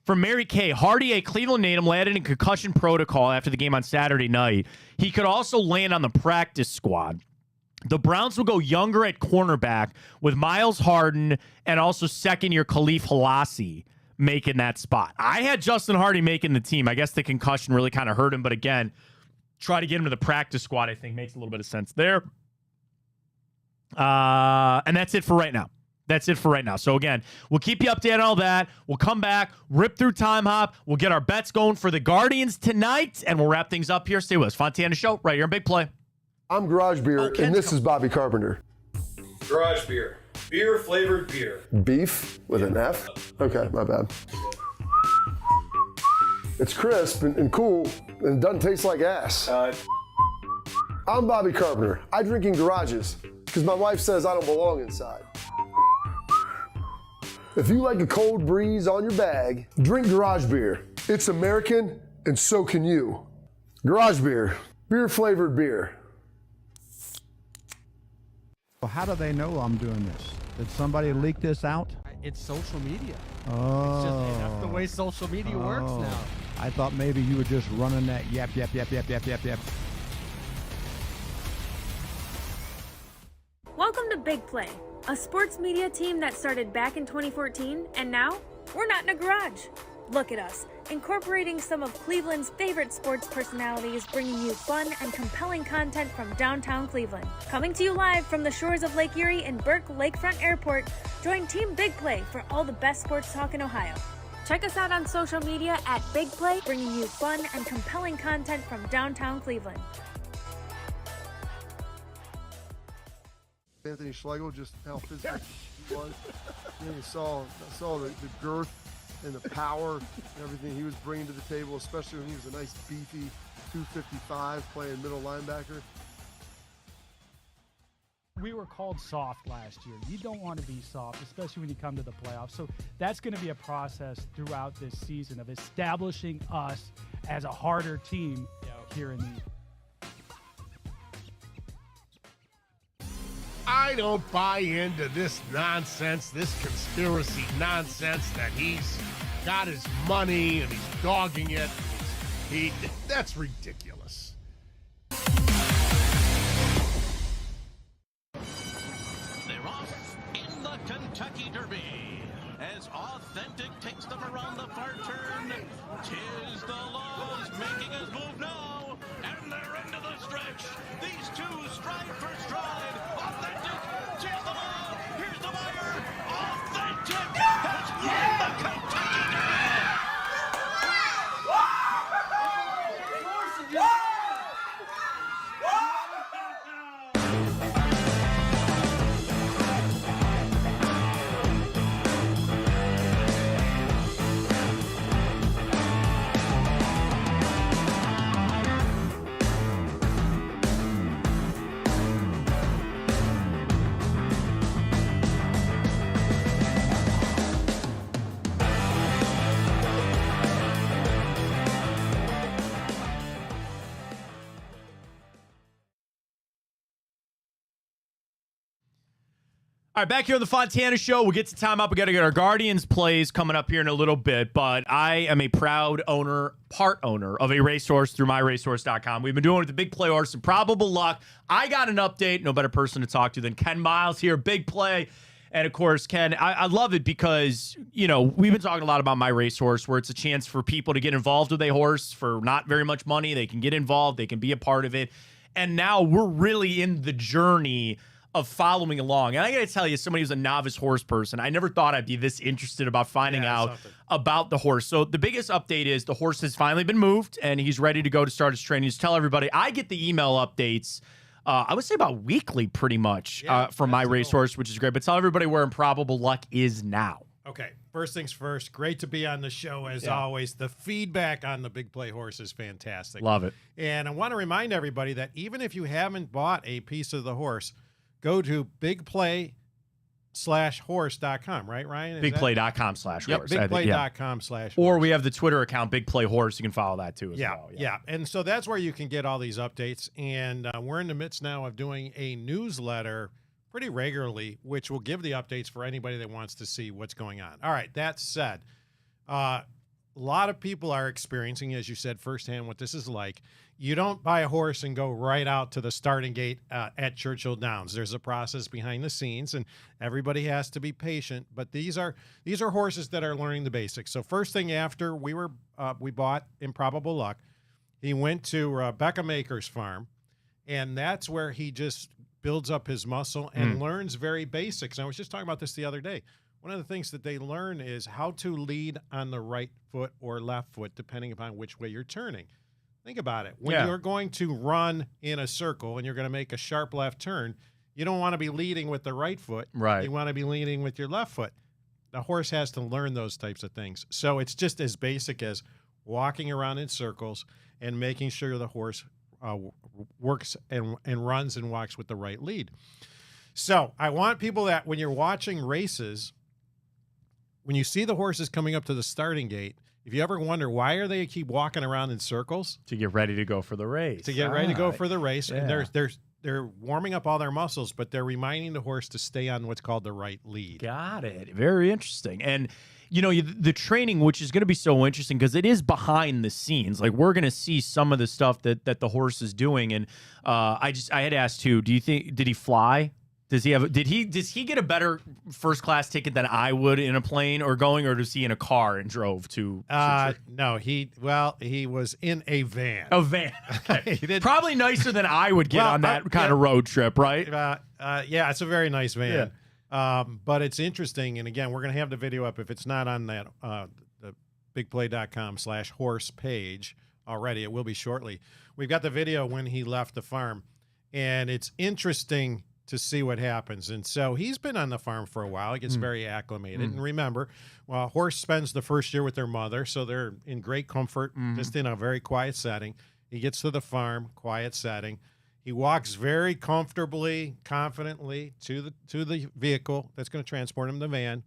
For Mary Kay, Hardy, a Cleveland native, landed in concussion protocol after the game on Saturday night. He could also land on the practice squad. The Browns will go younger at cornerback with Miles Harden and also second-year Khalif Halasi making that spot. I had Justin Hardy making the team. I guess the concussion really kind of hurt him, but again, try to get him to the practice squad, I think, makes a little bit of sense there. And that's it for right now. So, again, we'll keep you updated on all that. We'll come back, rip through Time Hop. We'll get our bets going for the Guardians tonight, and we'll wrap things up here. Stay with us. Fontana Show right here on Big Play. I'm Garage Beer, and this is Bobby Carpenter. Garage Beer. Beer-flavored beer. Beef with an F? Okay, my bad. It's crisp and cool, and it doesn't taste like ass. I'm Bobby Carpenter. I drink in garages because my wife says I don't belong inside. If you like a cold breeze on your bag, drink Garage Beer. It's American, and so can you. Garage Beer. Beer-flavored beer. Well, how do they know I'm doing this? Did somebody leak this out? It's social media. Oh. It's just that's the way social media works now. I thought maybe you were just running that yap. Welcome to Big Play, a sports media team that started back in 2014, and now we're not in a garage. Look at us, incorporating some of Cleveland's favorite sports personalities, bringing you fun and compelling content from downtown Cleveland. Coming to you live from the shores of Lake Erie and Burke Lakefront Airport, join Team Big Play for all the best sports talk in Ohio. Check us out on social media at Big Play, bringing you fun and compelling content from downtown Cleveland. Anthony Schlegel, just how physical he was. You saw the girth and the power and everything he was bringing to the table, especially when he was a nice beefy 255 playing middle linebacker. We were called soft last year. You don't want to be soft, especially when you come to the playoffs. So that's going to be a process throughout this season of establishing us as a harder team here in the I don't buy into this nonsense, this conspiracy nonsense that he's got his money and he's dogging it. That's ridiculous. They're off in the Kentucky Derby as Authentic takes them around the far turn. Tis the Laws making his move now, and they're into the stretch. These two stride for stride. Authentic, tis the Law. Here's the wire. Authentic has won the Kentucky Derby. All right, back here on the Fontana Show. We'll get to time up. We got to get our Guardians plays coming up here in a little bit, but I am a proud owner, part owner of a racehorse through myracehorse.com. We've been doing it with the Big Play horse and Probable Luck. I got an update. No better person to talk to than Ken Miles here, Big Play. And, of course, Ken, I love it because, you know, we've been talking a lot about My Racehorse, where it's a chance for people to get involved with a horse for not very much money. They can get involved. They can be a part of it. And now we're really in the journey of following along. And I got to tell you, somebody who's a novice horse person, I never thought I'd be this interested about finding out about the horse. So the biggest update is the horse has finally been moved and he's ready to go to start his training. Just tell everybody, I get the email updates, I would say about weekly pretty much from My Racehorse, which is great. But tell everybody where Improbable Luck is now. Okay, first things first, great to be on the show as always. The feedback on the Big Play horse is fantastic. Love it. And I want to remind everybody that even if you haven't bought a piece of the horse, go to bigplay/horse.com, right, Ryan? Bigplay.com/horse. Yep, bigplay.com/horse. Or we have the Twitter account, Big Play Horse. You can follow that too as well. Yeah. And so that's where you can get all these updates. And we're in the midst now of doing a newsletter pretty regularly, which will give the updates for anybody that wants to see what's going on. All right, that said, a lot of people are experiencing, as you said, firsthand what this is like. You don't buy a horse and go right out to the starting gate at Churchill Downs. There's a process behind the scenes, and everybody has to be patient. But these are horses that are learning the basics. So first thing after we bought Improbable Luck, he went to Rebecca Maker's farm, and that's where he just builds up his muscle and learns very basics. And I was just talking about this the other day. One of the things that they learn is how to lead on the right foot or left foot, depending upon which way you're turning. Think about it. When you're going to run in a circle and you're going to make a sharp left turn, you don't want to be leading with the right foot. Right. You want to be leading with your left foot. The horse has to learn those types of things. So it's just as basic as walking around in circles and making sure the horse works and runs and walks with the right lead. So I want people that when you're watching races, when you see the horses coming up to the starting gate, if you ever wonder why are they keep walking around in circles? To get ready to go for the race. To get ready to go for the race. Yeah. And they're warming up all their muscles, but they're reminding the horse to stay on what's called the right lead. Got it. Very interesting. And you know, the training, which is going to be so interesting because it is behind the scenes. Like we're going to see some of the stuff that the horse is doing. And I had asked too, did he fly? Does he get a better first class ticket than I would in a plane or does he in a car and drove to? No, he was in a van. A van. Okay. Probably nicer than I would get on that kind of road trip, right? Yeah, it's a very nice van. Yeah. But it's interesting. And again, we're going to have the video up if it's not on that, the bigplay.com/horse page already. It will be shortly. We've got the video when he left the farm and it's interesting to see what happens. And so he's been on the farm for a while. He gets very acclimated. And remember, a horse spends the first year with their mother, so they're in great comfort, just in a very quiet setting. He gets to the farm, quiet setting. He walks very comfortably, confidently to the vehicle that's going to transport him, the van.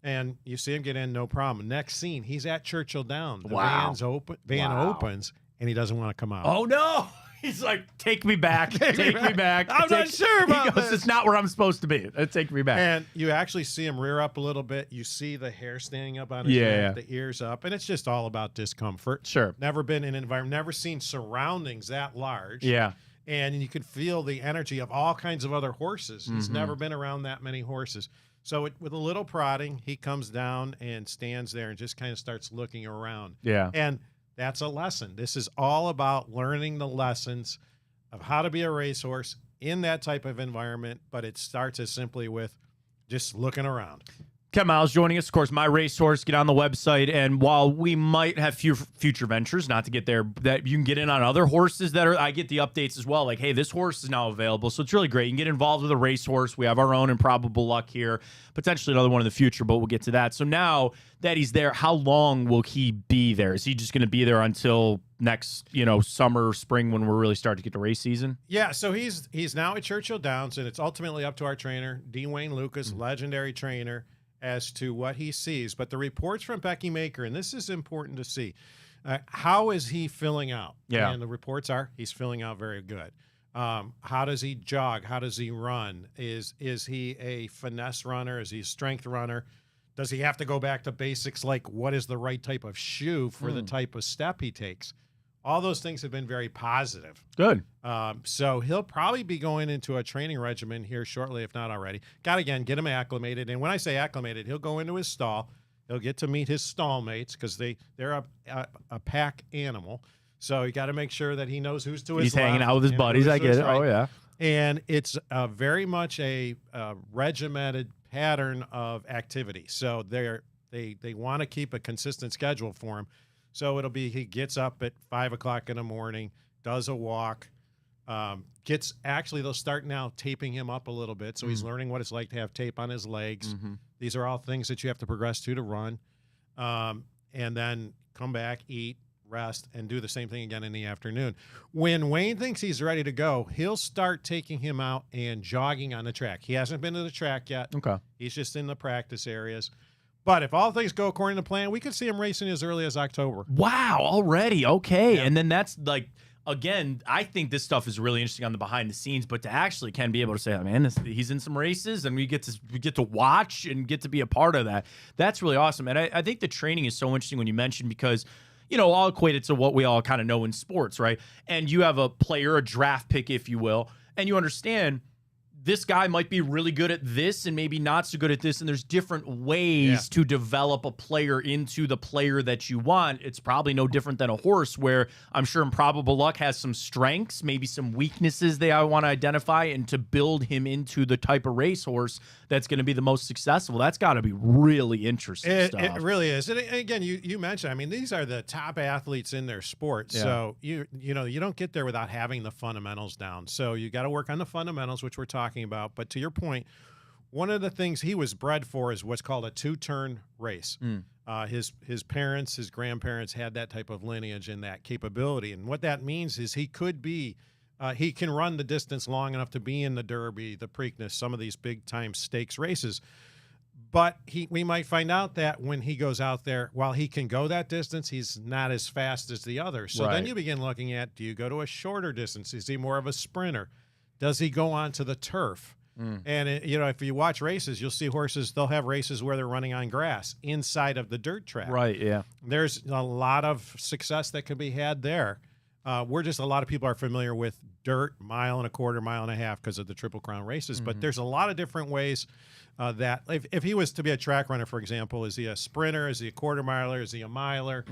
And you see him get in, no problem. Next scene, he's at Churchill Downs. The van opens, and he doesn't want to come out. Oh, no. He's like, take me back. Take me back. I'm not sure about he goes, this. It's not where I'm supposed to be. Take me back. And you actually see him rear up a little bit. You see the hair standing up on his neck, the ears up, and it's just all about discomfort. Sure. Never been in an environment, never seen surroundings that large. Yeah. And you can feel the energy of all kinds of other horses. He's never been around that many horses. So with a little prodding, he comes down and stands there and just kind of starts looking around. Yeah. And that's a lesson. This is all about learning the lessons of how to be a racehorse in that type of environment, but it starts as simply with just looking around. Ken Miles joining us, of course, My Racehorse. Get on the website, and while we might have few future ventures, not to get there, that you can get in on other horses that are, I get the updates as well, like, hey, this horse is now available, so it's really great. You can get involved with a racehorse. We have our own Improbable Luck here, potentially another one in the future, but we'll get to that. So now that he's there, how long will he be there? Is he just going to be there until next, summer, spring, when we're really starting to get to race season? Yeah, so he's now at Churchill Downs, and it's ultimately up to our trainer, D. Wayne Lucas, legendary trainer, as to what he sees. But the reports from Becky Maker, and this is important to see, how is he filling out? Yeah. And the reports are he's filling out very good. How does he jog? How does he run? Is he a finesse runner? Is he a strength runner? Does he have to go back to basics like what is the right type of shoe for the type of step he takes? All those things have been very positive. Good. So he'll probably be going into a training regimen here shortly, if not already. Got to, again, get him acclimated. And when I say acclimated, he'll go into his stall. He'll get to meet his stall mates because they're a pack animal. So you got to make sure that he knows who's to his He's left hanging out with his and buddies. who's I to get his it. right. Oh, yeah. And it's very much a regimented pattern of activity. So they want to keep a consistent schedule for him. So it'll be he gets up at 5 o'clock in the morning, does a walk, they'll start now taping him up a little bit. So he's learning what it's like to have tape on his legs. These are all things that you have to progress to run. And then come back, eat, rest, and do the same thing again in the afternoon. When Wayne thinks he's ready to go, he'll start taking him out and jogging on the track. He hasn't been to the track yet. Okay. He's just in the practice areas. But if all things go according to plan, we could see him racing as early as October. Wow, already. Okay. Yeah. And then that's like, again, I think this stuff is really interesting on the behind the scenes, but to actually be able to say, oh, man, he's in some races and we get to watch and get to be a part of that. That's really awesome. And I think the training is so interesting when you mentioned, because I'll equate it to what we all kind of know in sports, right? And you have a player, a draft pick, if you will, and you understand this guy might be really good at this and maybe not so good at this. And there's different ways to develop a player into the player that you want. It's probably no different than a horse, where I'm sure Improbable Luck has some strengths, maybe some weaknesses they want to identify, and to build him into the type of racehorse that's going to be the most successful. That's got to be really interesting stuff. It really is. And again, you mentioned, I mean, these are the top athletes in their sport. Yeah. So you don't get there without having the fundamentals down. So you got to work on the fundamentals, which we're talking about. But to your point, one of the things he was bred for is what's called a two-turn race. His parents, his grandparents had that type of lineage and that capability. And what that means is he can run the distance long enough to be in the Derby, the Preakness, some of these big-time stakes races. But we might find out that when he goes out there, while he can go that distance, he's not as fast as the others. So then you begin looking at, do you go to a shorter distance? Is he more of a sprinter? Does he go onto the turf? And, if you watch races, you'll see horses, they'll have races where they're running on grass inside of the dirt track. Right, yeah. There's a lot of success that can be had there. A lot of people are familiar with dirt, 1.25 miles, 1.5 miles because of the Triple Crown races. But there's a lot of different ways that if he was to be a track runner, for example, is he a sprinter? Is he a 1/4 miler? Is he a miler?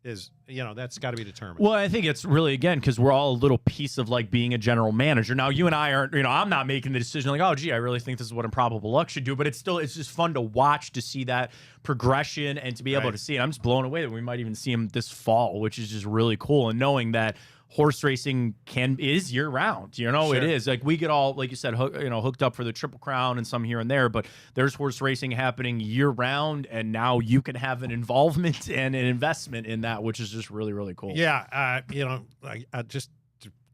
That's got to be determined. Well, I think it's really, again, because we're all a little piece of like being a general manager. Now, you and I aren't, I'm not making the decision like, oh, gee, I really think this is what Improbable Luck should do. But it's just fun to watch, to see that progression and to be able to see it. I'm just blown away that we might even see him this fall, which is just really cool. And knowing that horse racing is year round, Sure. It is like we get all, like you said, hooked up for the Triple Crown and some here and there, but there's horse racing happening year round, and now you can have an involvement and an investment in that, which is just really, really cool. Yeah, just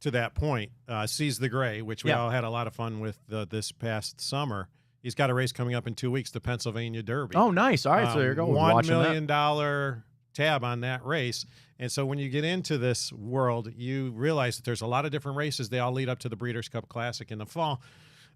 to that point, Seize the Gray, which we all had a lot of fun with this past summer. He's got a race coming up in 2 weeks, the Pennsylvania Derby. Oh, nice. All right, so there you go. $1 million tab on that race. And so when you get into this world, you realize that there's a lot of different races. They all lead up to the Breeders' Cup Classic in the fall.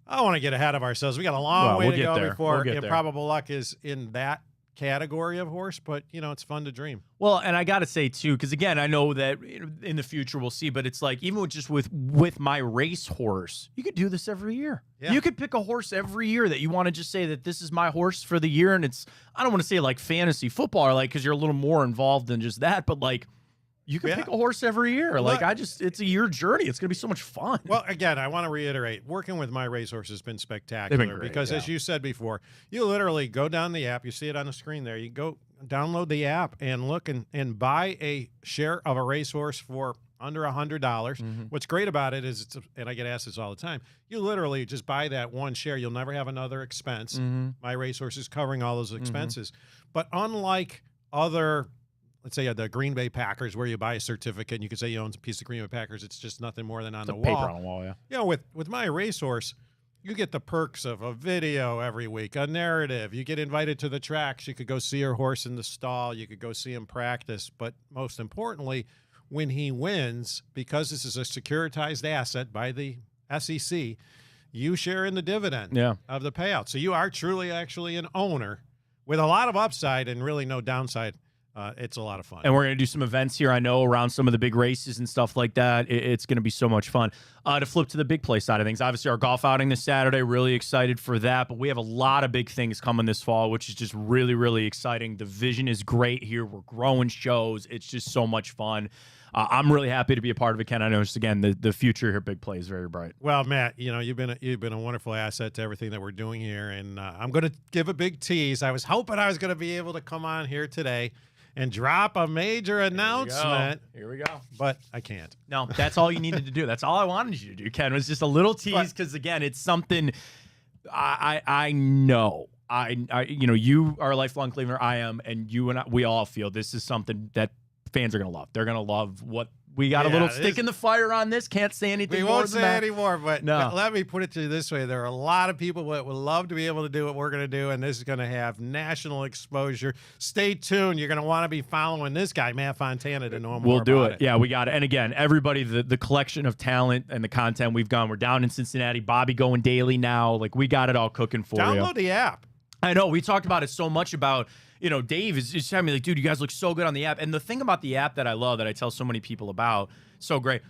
I don't want to get ahead of ourselves. We got a long way to go before Improbable Luck is in that category of horse, but it's fun to dream. Well, and I gotta say too, because again, I know that in the future we'll see, but it's like even with my race horse, you could do this every year. Yeah. You could pick a horse every year that you want to just say that this is my horse for the year, and I don't want to say like fantasy football, or like because you're a little more involved than just that, but like. You can pick a horse every year. It's a year journey. It's going to be so much fun. Well, again, I want to reiterate, working with my racehorse has been spectacular. They've been great, because as you said before, you literally go down the app. You see it on the screen there. You go download the app and look and buy a share of a racehorse for under $100. Mm-hmm. What's great about it is, and I get asked this all the time, you literally just buy that one share. You'll never have another expense. Mm-hmm. My racehorse is covering all those expenses. Mm-hmm. But unlike other, let's say the Green Bay Packers, where you buy a certificate and you can say you own a piece of Green Bay Packers, it's just nothing more than on the wall. Paper on the wall, yeah. With my racehorse, you get the perks of a video every week, a narrative. You get invited to the tracks. You could go see your horse in the stall. You could go see him practice. But most importantly, when he wins, because this is a securitized asset by the SEC, you share in the dividend of the payout. So you are truly actually an owner with a lot of upside and really no downside. It's a lot of fun. And we're going to do some events here, I know, around some of the big races and stuff like that. It's going to be so much fun. To flip to the big play side of things, obviously our golf outing this Saturday, really excited for that. But we have a lot of big things coming this fall, which is just really, really exciting. The vision is great here. We're growing shows. It's just so much fun. I'm really happy to be a part of it, Ken. I know, just again, the future here, big play, is very bright. Well, Matt, you've been a wonderful asset to everything that we're doing here, and I'm going to give a big tease. I was hoping I was going to be able to come on here today and drop a major announcement. Here we go. But I can't. No, that's all you needed to do. That's all I wanted you to do, Ken, was just a little tease, because again, it's something I know. You are a lifelong Clevelander. I am, and you and we all feel this is something that fans are going to love. They're going to love what we got. A little stick in the fire on this. Can't say anything. We won't say that. anymore, but no. Let me put it to you this way. There are a lot of people that would love to be able to do what we're going to do, and this is going to have national exposure. Stay tuned. You're going to want to be following this guy, Matt Fontana, to know more about it. We'll do it. Yeah, we got it. And again, everybody, the collection of talent and the content we've gone. We're down in Cincinnati. Bobby going daily now. Like, we got it all cooking for you. Download the app. I know. We talked about it so much about, Dave is just telling me, like, dude, you guys look so good on the app. And the thing about the app that I love, that I tell so many people about, so great.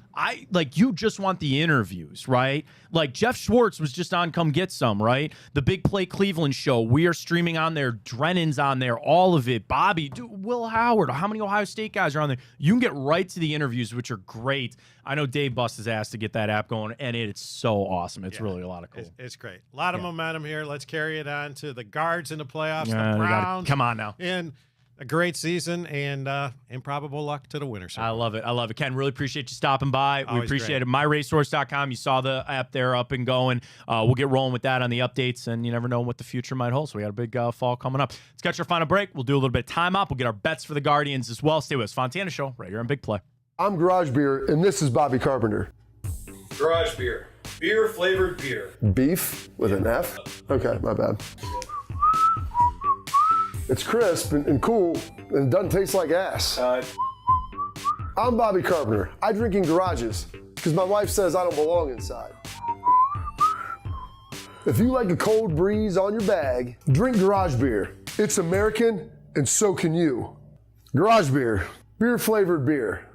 You just want the interviews, right? Like, Jeff Schwartz was just on Come Get Some, right? The Big Play Cleveland show, we are streaming on there. Drennan's on there, all of it. Bobby, dude, Will Howard, how many Ohio State guys are on there? You can get right to the interviews, which are great. I know Dave busts his ass to get that app going, and it's so awesome. It's really a lot of cool. It's great. A lot of momentum here. Let's carry it on to the Guards in the playoffs, the Browns. Come on now. And a great season, and improbable luck to the winner. I love it. Ken, really appreciate you stopping by. Always we appreciate great. it. MyRacehorse.com. You saw the app there up and going. We'll get rolling with that on the updates, and you never know what the future might hold. So we got a big fall coming up. Let's catch our final break. We'll do a little bit of time up. We'll get our bets for the Guardians as well. Stay with us. Fontana Show right here on Big Play. I'm Garage Beer, and this is Bobby Carpenter. Garage Beer. Beer flavored beer. Beef with an F? Okay, my bad. It's crisp and cool, and it doesn't taste like ass. I'm Bobby Carpenter. I drink in garages because my wife says I don't belong inside. If you like a cold breeze on your bag, drink Garage Beer. It's American, and so can you. Garage Beer. Beer flavored beer.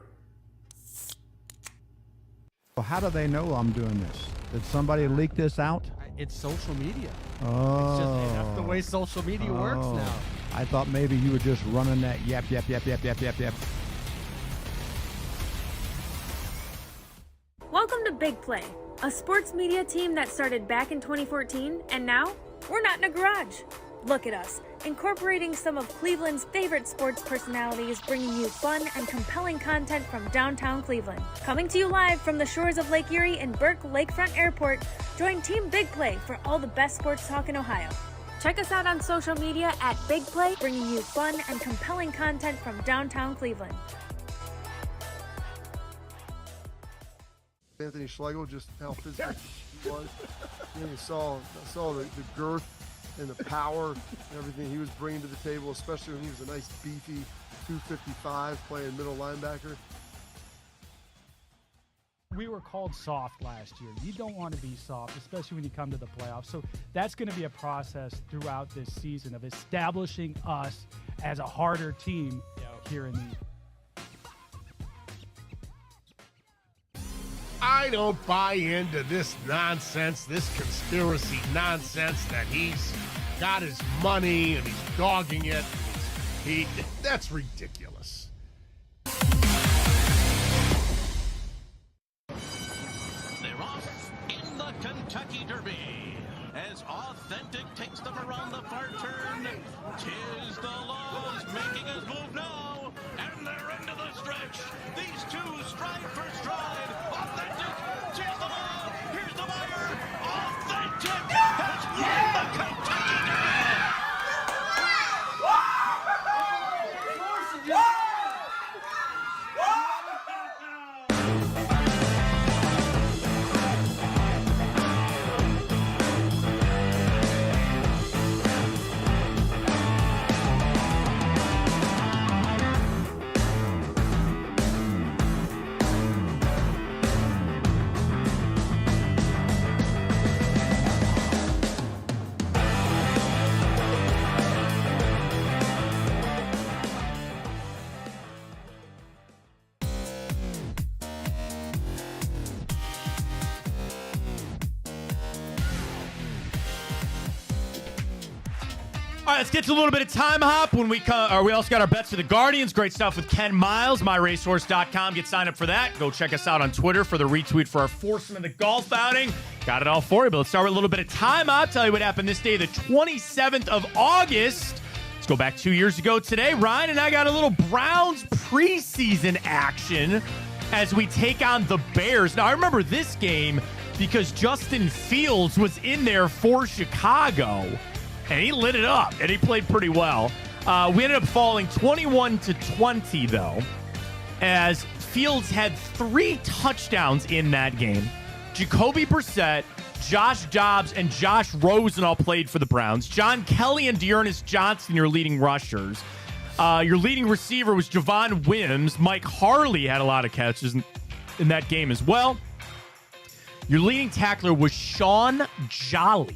Well, how do they know I'm doing this? Did somebody leak this out? It's social media. Oh. It's just that's the way social media works now. I thought maybe you were just running that yap. Welcome to Big Play, a sports media team that started back in 2014, and now we're not in a garage. Look at us, incorporating some of Cleveland's favorite sports personalities, bringing you fun and compelling content from downtown Cleveland. Coming to you live from the shores of Lake Erie and Burke Lakefront Airport, join Team Big Play for all the best sports talk in Ohio. Check us out on social media at Big Play, bringing you fun and compelling content from downtown Cleveland. Anthony Schlegel, just how physical he was. I saw the girth and the power and everything he was bringing to the table, especially when he was a nice beefy 255 playing middle linebacker. We were called soft last year. You don't want to be soft, especially when you come to the playoffs. So that's going to be a process throughout this season of establishing us as a harder team here in the I don't buy into this nonsense, this conspiracy nonsense that he's got his money and he's dogging it. That's ridiculous. They're off in the Kentucky Derby as Authentic takes them around the far turn. Tis the Laws making his move now, and they're into the stretch. These two stride for stride. Authentic, tis the Law. Here's the wire. Authentic has won the Kentucky Derby. All right, let's get to a little bit of time hop when we come. We also got our bets for the Guardians. Great stuff with Ken Miles, myracehorse.com. Get signed up for that. Go check us out on Twitter for the retweet for our foursome of the golf outing. Got it all for you, but let's start with a little bit of time hop. Tell you what happened this day, the 27th of August. Let's go back 2 years ago today. Ryan and I got a little Browns preseason action as we take on the Bears. Now, I remember this game because Justin Fields was in there for Chicago. And he lit it up, and he played pretty well. We ended up falling 21-20, though, as Fields had 3 touchdowns in that game. Jacoby Brissett, Josh Dobbs, and Josh Rosen all played for the Browns. John Kelly and Dearness Johnson, your leading rushers. Your leading receiver was Javon Wims. Mike Harley had a lot of catches in that game as well. Your leading tackler was Sean Jolly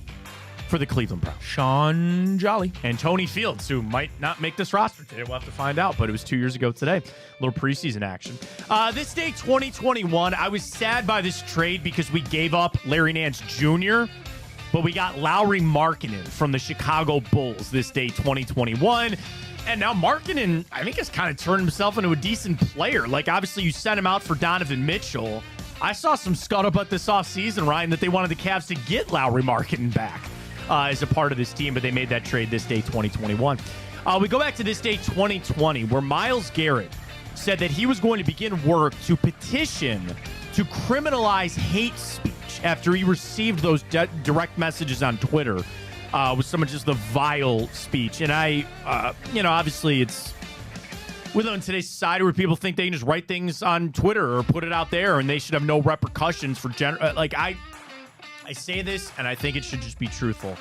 for the Cleveland Browns. Sean Jolly. And Tony Fields, who might not make this roster today. We'll have to find out, but it was 2 years ago today. A little preseason action. This day, 2021, I was sad by this trade because we gave up Larry Nance Jr., but we got Lauri Markkanen from the Chicago Bulls this day, 2021. And now Markkanen, I think, has kind of turned himself into a decent player. Like, obviously, you sent him out for Donovan Mitchell. I saw some scuttlebutt this offseason, Ryan, that they wanted the Cavs to get Lauri Markkanen back as a part of this team, but they made that trade this day, 2021. We go back to this day, 2020, where Myles Garrett said that he was going to begin work to petition to criminalize hate speech after he received those direct messages on Twitter with some of just the vile speech. And obviously it's we live in today's society where people think they can just write things on Twitter or put it out there and they should have no repercussions for I say this, and I think it should just be truthful,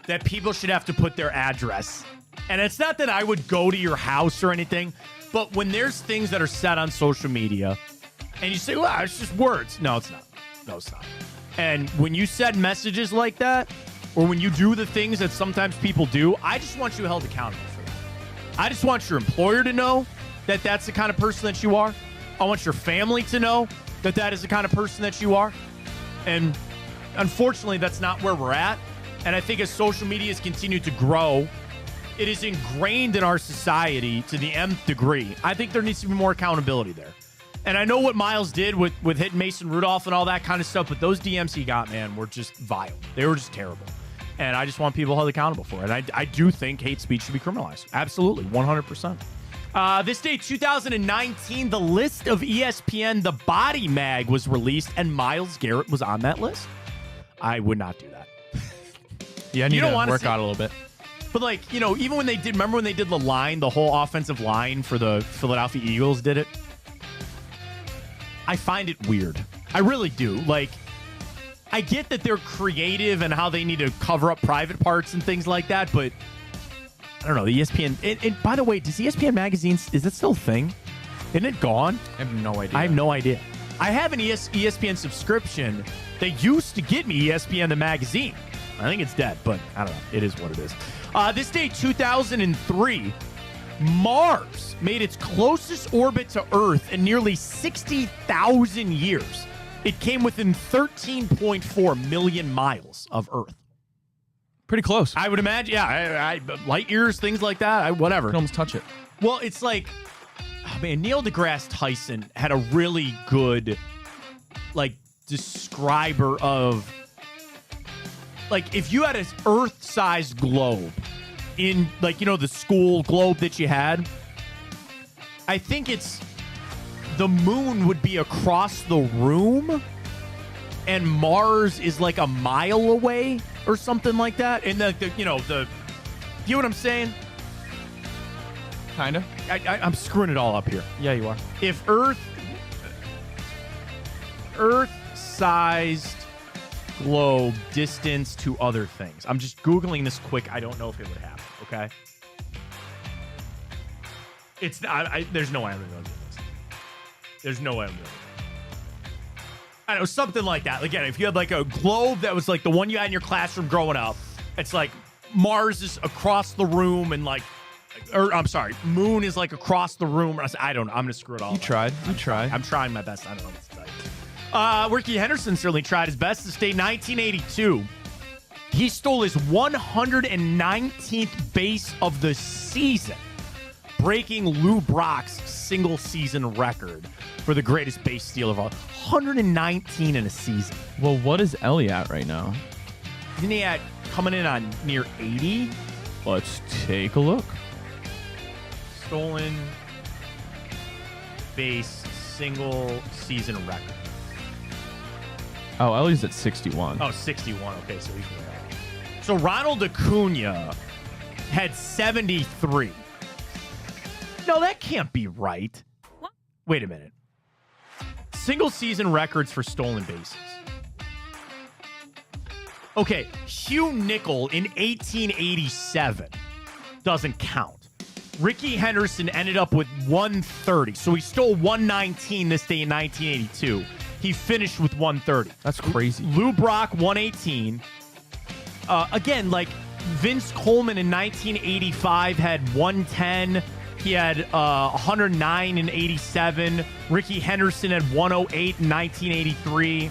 that people should have to put their address. And it's not that I would go to your house or anything, but when there's things that are said on social media, and you say, well, it's just words. No, it's not. No, it's not. And when you send messages like that, or when you do the things that sometimes people do, I just want you held accountable for that. I just want your employer to know that that's the kind of person that you are. I want your family to know that that is the kind of person that you are. And unfortunately, that's not where we're at. And I think as social media has continued to grow, it is ingrained in our society to the nth degree. I think there needs to be more accountability there. And I know what Myles did with hitting Mason Rudolph and all that kind of stuff, but those DMs he got, man, were just vile. They were just terrible. And I just want people held accountable for it. And I do think hate speech should be criminalized. Absolutely, 100%. This day, 2019, the list of ESPN, the Body Mag, was released, and Myles Garrett was on that list. I would not do that. Yeah, I need to work out a little bit. But, even when they did, remember when they did the whole offensive line for the Philadelphia Eagles did it? I find it weird. I really do. I get that they're creative and how they need to cover up private parts and things like that, but I don't know. The ESPN, and by the way, does ESPN magazine, is it still a thing? Isn't it gone? I have no idea. I have no idea. I have an ESPN subscription. They used to get me ESPN the magazine. I think it's dead, but I don't know. It is what it is. This day, 2003, Mars made its closest orbit to Earth in nearly 60,000 years. It came within 13.4 million miles of Earth. Pretty close. I would imagine, yeah. Light years, things like that, whatever. You can almost touch it. Well, it's like, oh man, Neil deGrasse Tyson had a really good, like, describer of, like, if you had an Earth-sized globe in, like, you know, the school globe that you had, I think it's, the moon would be across the room, and Mars is like a mile away or something like that. And you know what I'm saying? Kind of. I'm screwing it all up here. Yeah, you are. If Earth-sized globe distance to other things. I'm just Googling this quick. I don't know if it would happen, okay? It's there's no way I'm going to do this. There's no way I'm doing it. I know, something like that. Again, if you had like a globe that was like the one you had in your classroom growing up, it's like Mars is across the room and like, or I'm sorry, moon is like across the room. I don't know. I'm going to screw it all up. You tried. I'm trying my best. I don't know what to tell you. Ricky Henderson certainly tried his best. This day, 1982, he stole his 119th base of the season, breaking Lou Brock's single season record for the greatest base steal of all. 119 in a season. Well, what is Ellie at right now? Isn't he coming in on near 80? Let's take a look. Stolen base single season record. Oh, Ellie's at 61. Oh, 61. Okay, so he's way out. So Ronald Acuna had 73. No, that can't be right. What? Wait a minute. Single season records for stolen bases. Okay, Hugh Nickel in 1887 doesn't count. Ricky Henderson ended up with 130. So he stole 119 this day in 1982. He finished with 130. That's crazy. Lou Brock, 118. Again, like Vince Coleman in 1985 had 110. He had 109 in 87. Ricky Henderson had 108 in 1983.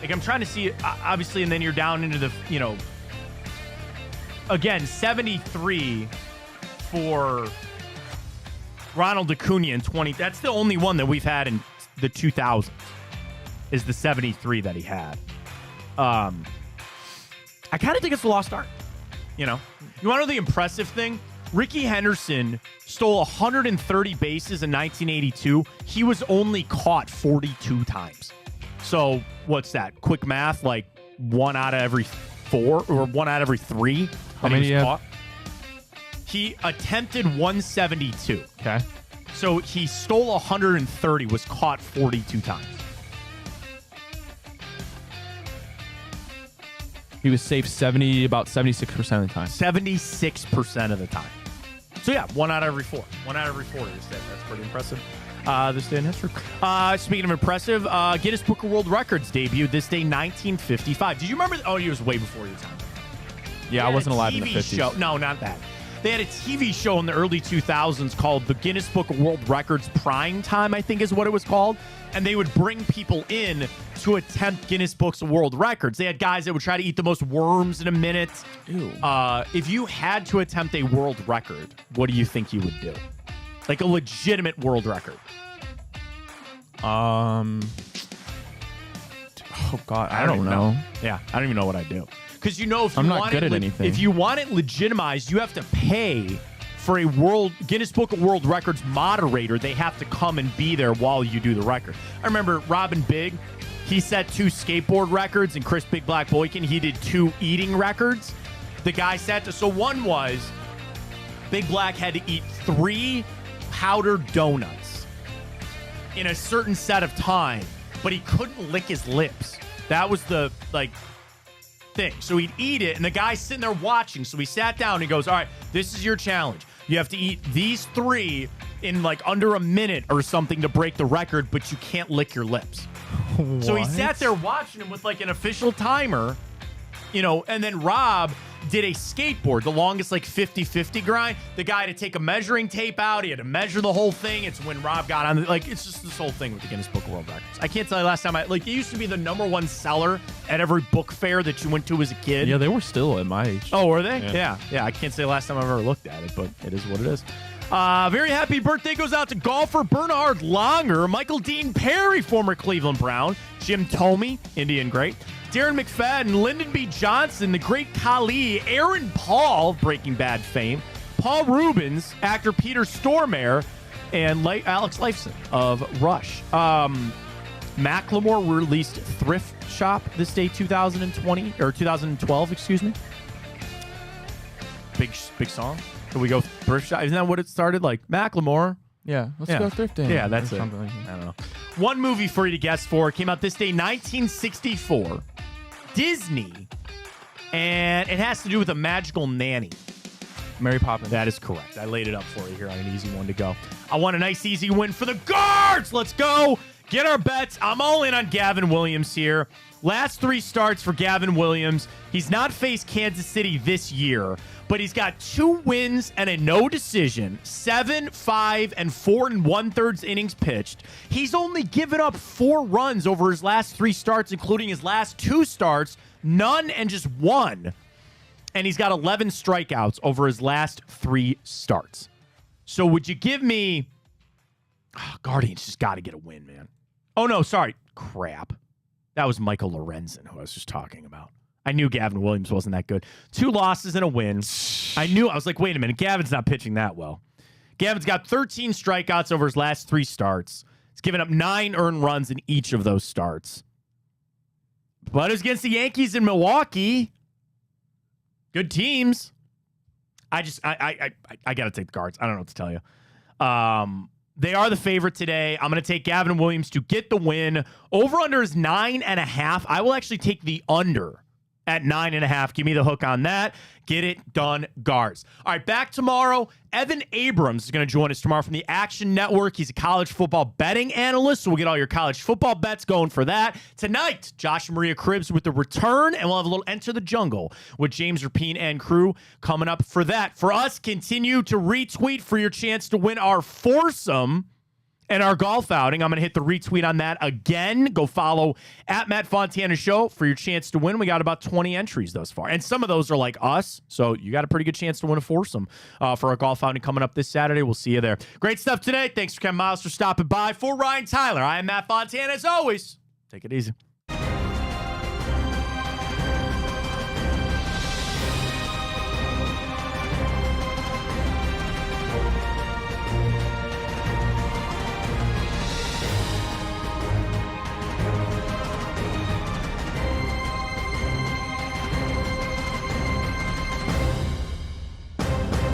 Like, I'm trying to see, obviously, and then you're down into the, you know, again, 73 for Ronald Acuna in 20. That's the only one that we've had in the 2000s, is the 73 that he had. I kind of think it's a lost art, you know? You want to know the impressive thing? Ricky Henderson stole 130 bases in 1982. He was only caught 42 times. So what's that? Quick math, like 1 out of every 4 or 1 out of every 3. How many caught? He attempted 172. Okay. So he stole 130, was caught 42 times. He was safe about 76% of the time. 76% of the time. So yeah, 1 out of every 4. 1 out of every 4 this day. That's pretty impressive. This day in history. Speaking of impressive, Guinness Book of World Records debuted this day, 1955. Did you remember? Oh, he was way before your time. Yeah, I wasn't alive in the 50s. Show. No, not that. They had a TV show in the early 2000s called the Guinness Book of World Records Prime Time, I think is what it was called. And they would bring people in to attempt Guinness Books of World Records. They had guys that would try to eat the most worms in a minute. Ew. If you had to attempt a world record, what do you think you would do? Like a legitimate world record. Oh God, I don't know. Yeah, I don't even know what I'd do. Because you know, if you I'm not want good it, at anything. If you want it legitimized, you have to pay for a Guinness Book of World Records moderator. They have to come and be there while you do the record. I remember Robin Big. He set 2 skateboard records, and Chris Big Black Boykin, he did 2 eating records. The guy so one was Big Black had to eat 3 powdered donuts in a certain set of time but he couldn't lick his lips. That was the, thing. So he'd eat it, and the guy's sitting there watching. So he sat down and he goes, all right, this is your challenge. You have to eat these 3 in under a minute or something to break the record, but you can't lick your lips. What? So he sat there watching him with an official timer, and then Rob did a skateboard, the longest 50-50 grind. The guy had to take a measuring tape out. He had to measure the whole thing. It's when Rob got on. It's just this whole thing with the Guinness Book of World Records. I can't tell you last time it used to be the #1 seller at every book fair that you went to as a kid. Yeah, they were still at my age. Oh, were they? Yeah. I can't say last time I've ever looked at it, but it is what it is. Very happy birthday goes out to golfer Bernhard Langer, Michael Dean Perry, former Cleveland Brown, Jim Thome, Indian great, Darren McFadden, Lyndon B. Johnson, the great Khali, Aaron Paul, Breaking Bad fame, Paul Rubens, actor Peter Stormare, and Alex Lifeson of Rush. Macklemore released Thrift Shop this day, 2012, excuse me. Big song. Can we go Thrift Shop? Isn't that what it started? Macklemore. Yeah, let's go thrifting. Yeah, that's it. I don't know. One movie for you to guess for. Came out this day, 1964. Disney. And it has to do with a magical nanny. Mary Poppins. That is correct. I laid it up for you here on an easy one to go. I want a nice, easy win for the Guards. Let's go. Get our bets. I'm all in on Gavin Williams here. Last 3 starts for Gavin Williams. He's not faced Kansas City this year, but he's got 2 wins and a no decision, 7, 5, and 4 1/3 innings pitched. He's only given up 4 runs over his last 3 starts, including his last 2 starts, none and just 1. And he's got 11 strikeouts over his last 3 starts. So would you give me... Guardians just got to get a win, man. Oh, no, sorry. Crap. That was Michael Lorenzen, who I was just talking about. I knew Gavin Williams wasn't that good. 2 losses and a win. I was like, wait a minute. Gavin's not pitching that well. Gavin's got 13 strikeouts over his last 3 starts. He's given up 9 earned runs in each of those starts. But it's against the Yankees in Milwaukee. Good teams. I got to take the Cards. I don't know what to tell you. They are the favorite today. I'm going to take Gavin Williams to get the win. Over-under is 9.5. I will actually take the under at 9.5. Give me the hook on that. Get it done, Guards. All right, back tomorrow. Evan Abrams is going to join us tomorrow from the Action Network. He's a college football betting analyst, so we'll get all your college football bets going for that. Tonight, Josh and Maria Cribbs with the return, and we'll have a little Enter the Jungle with James Rapine and crew coming up for that. For us, continue to retweet for your chance to win our foursome and our golf outing. I'm going to hit the retweet on that again. Go follow at Matt Fontana Show for your chance to win. We got about 20 entries thus far. And some of those are like us, so you got a pretty good chance to win a foursome for our golf outing coming up this Saturday. We'll see you there. Great stuff today. Thanks for Ken Miles for stopping by. For Ryan Tyler, I am Matt Fontana. As always, take it easy.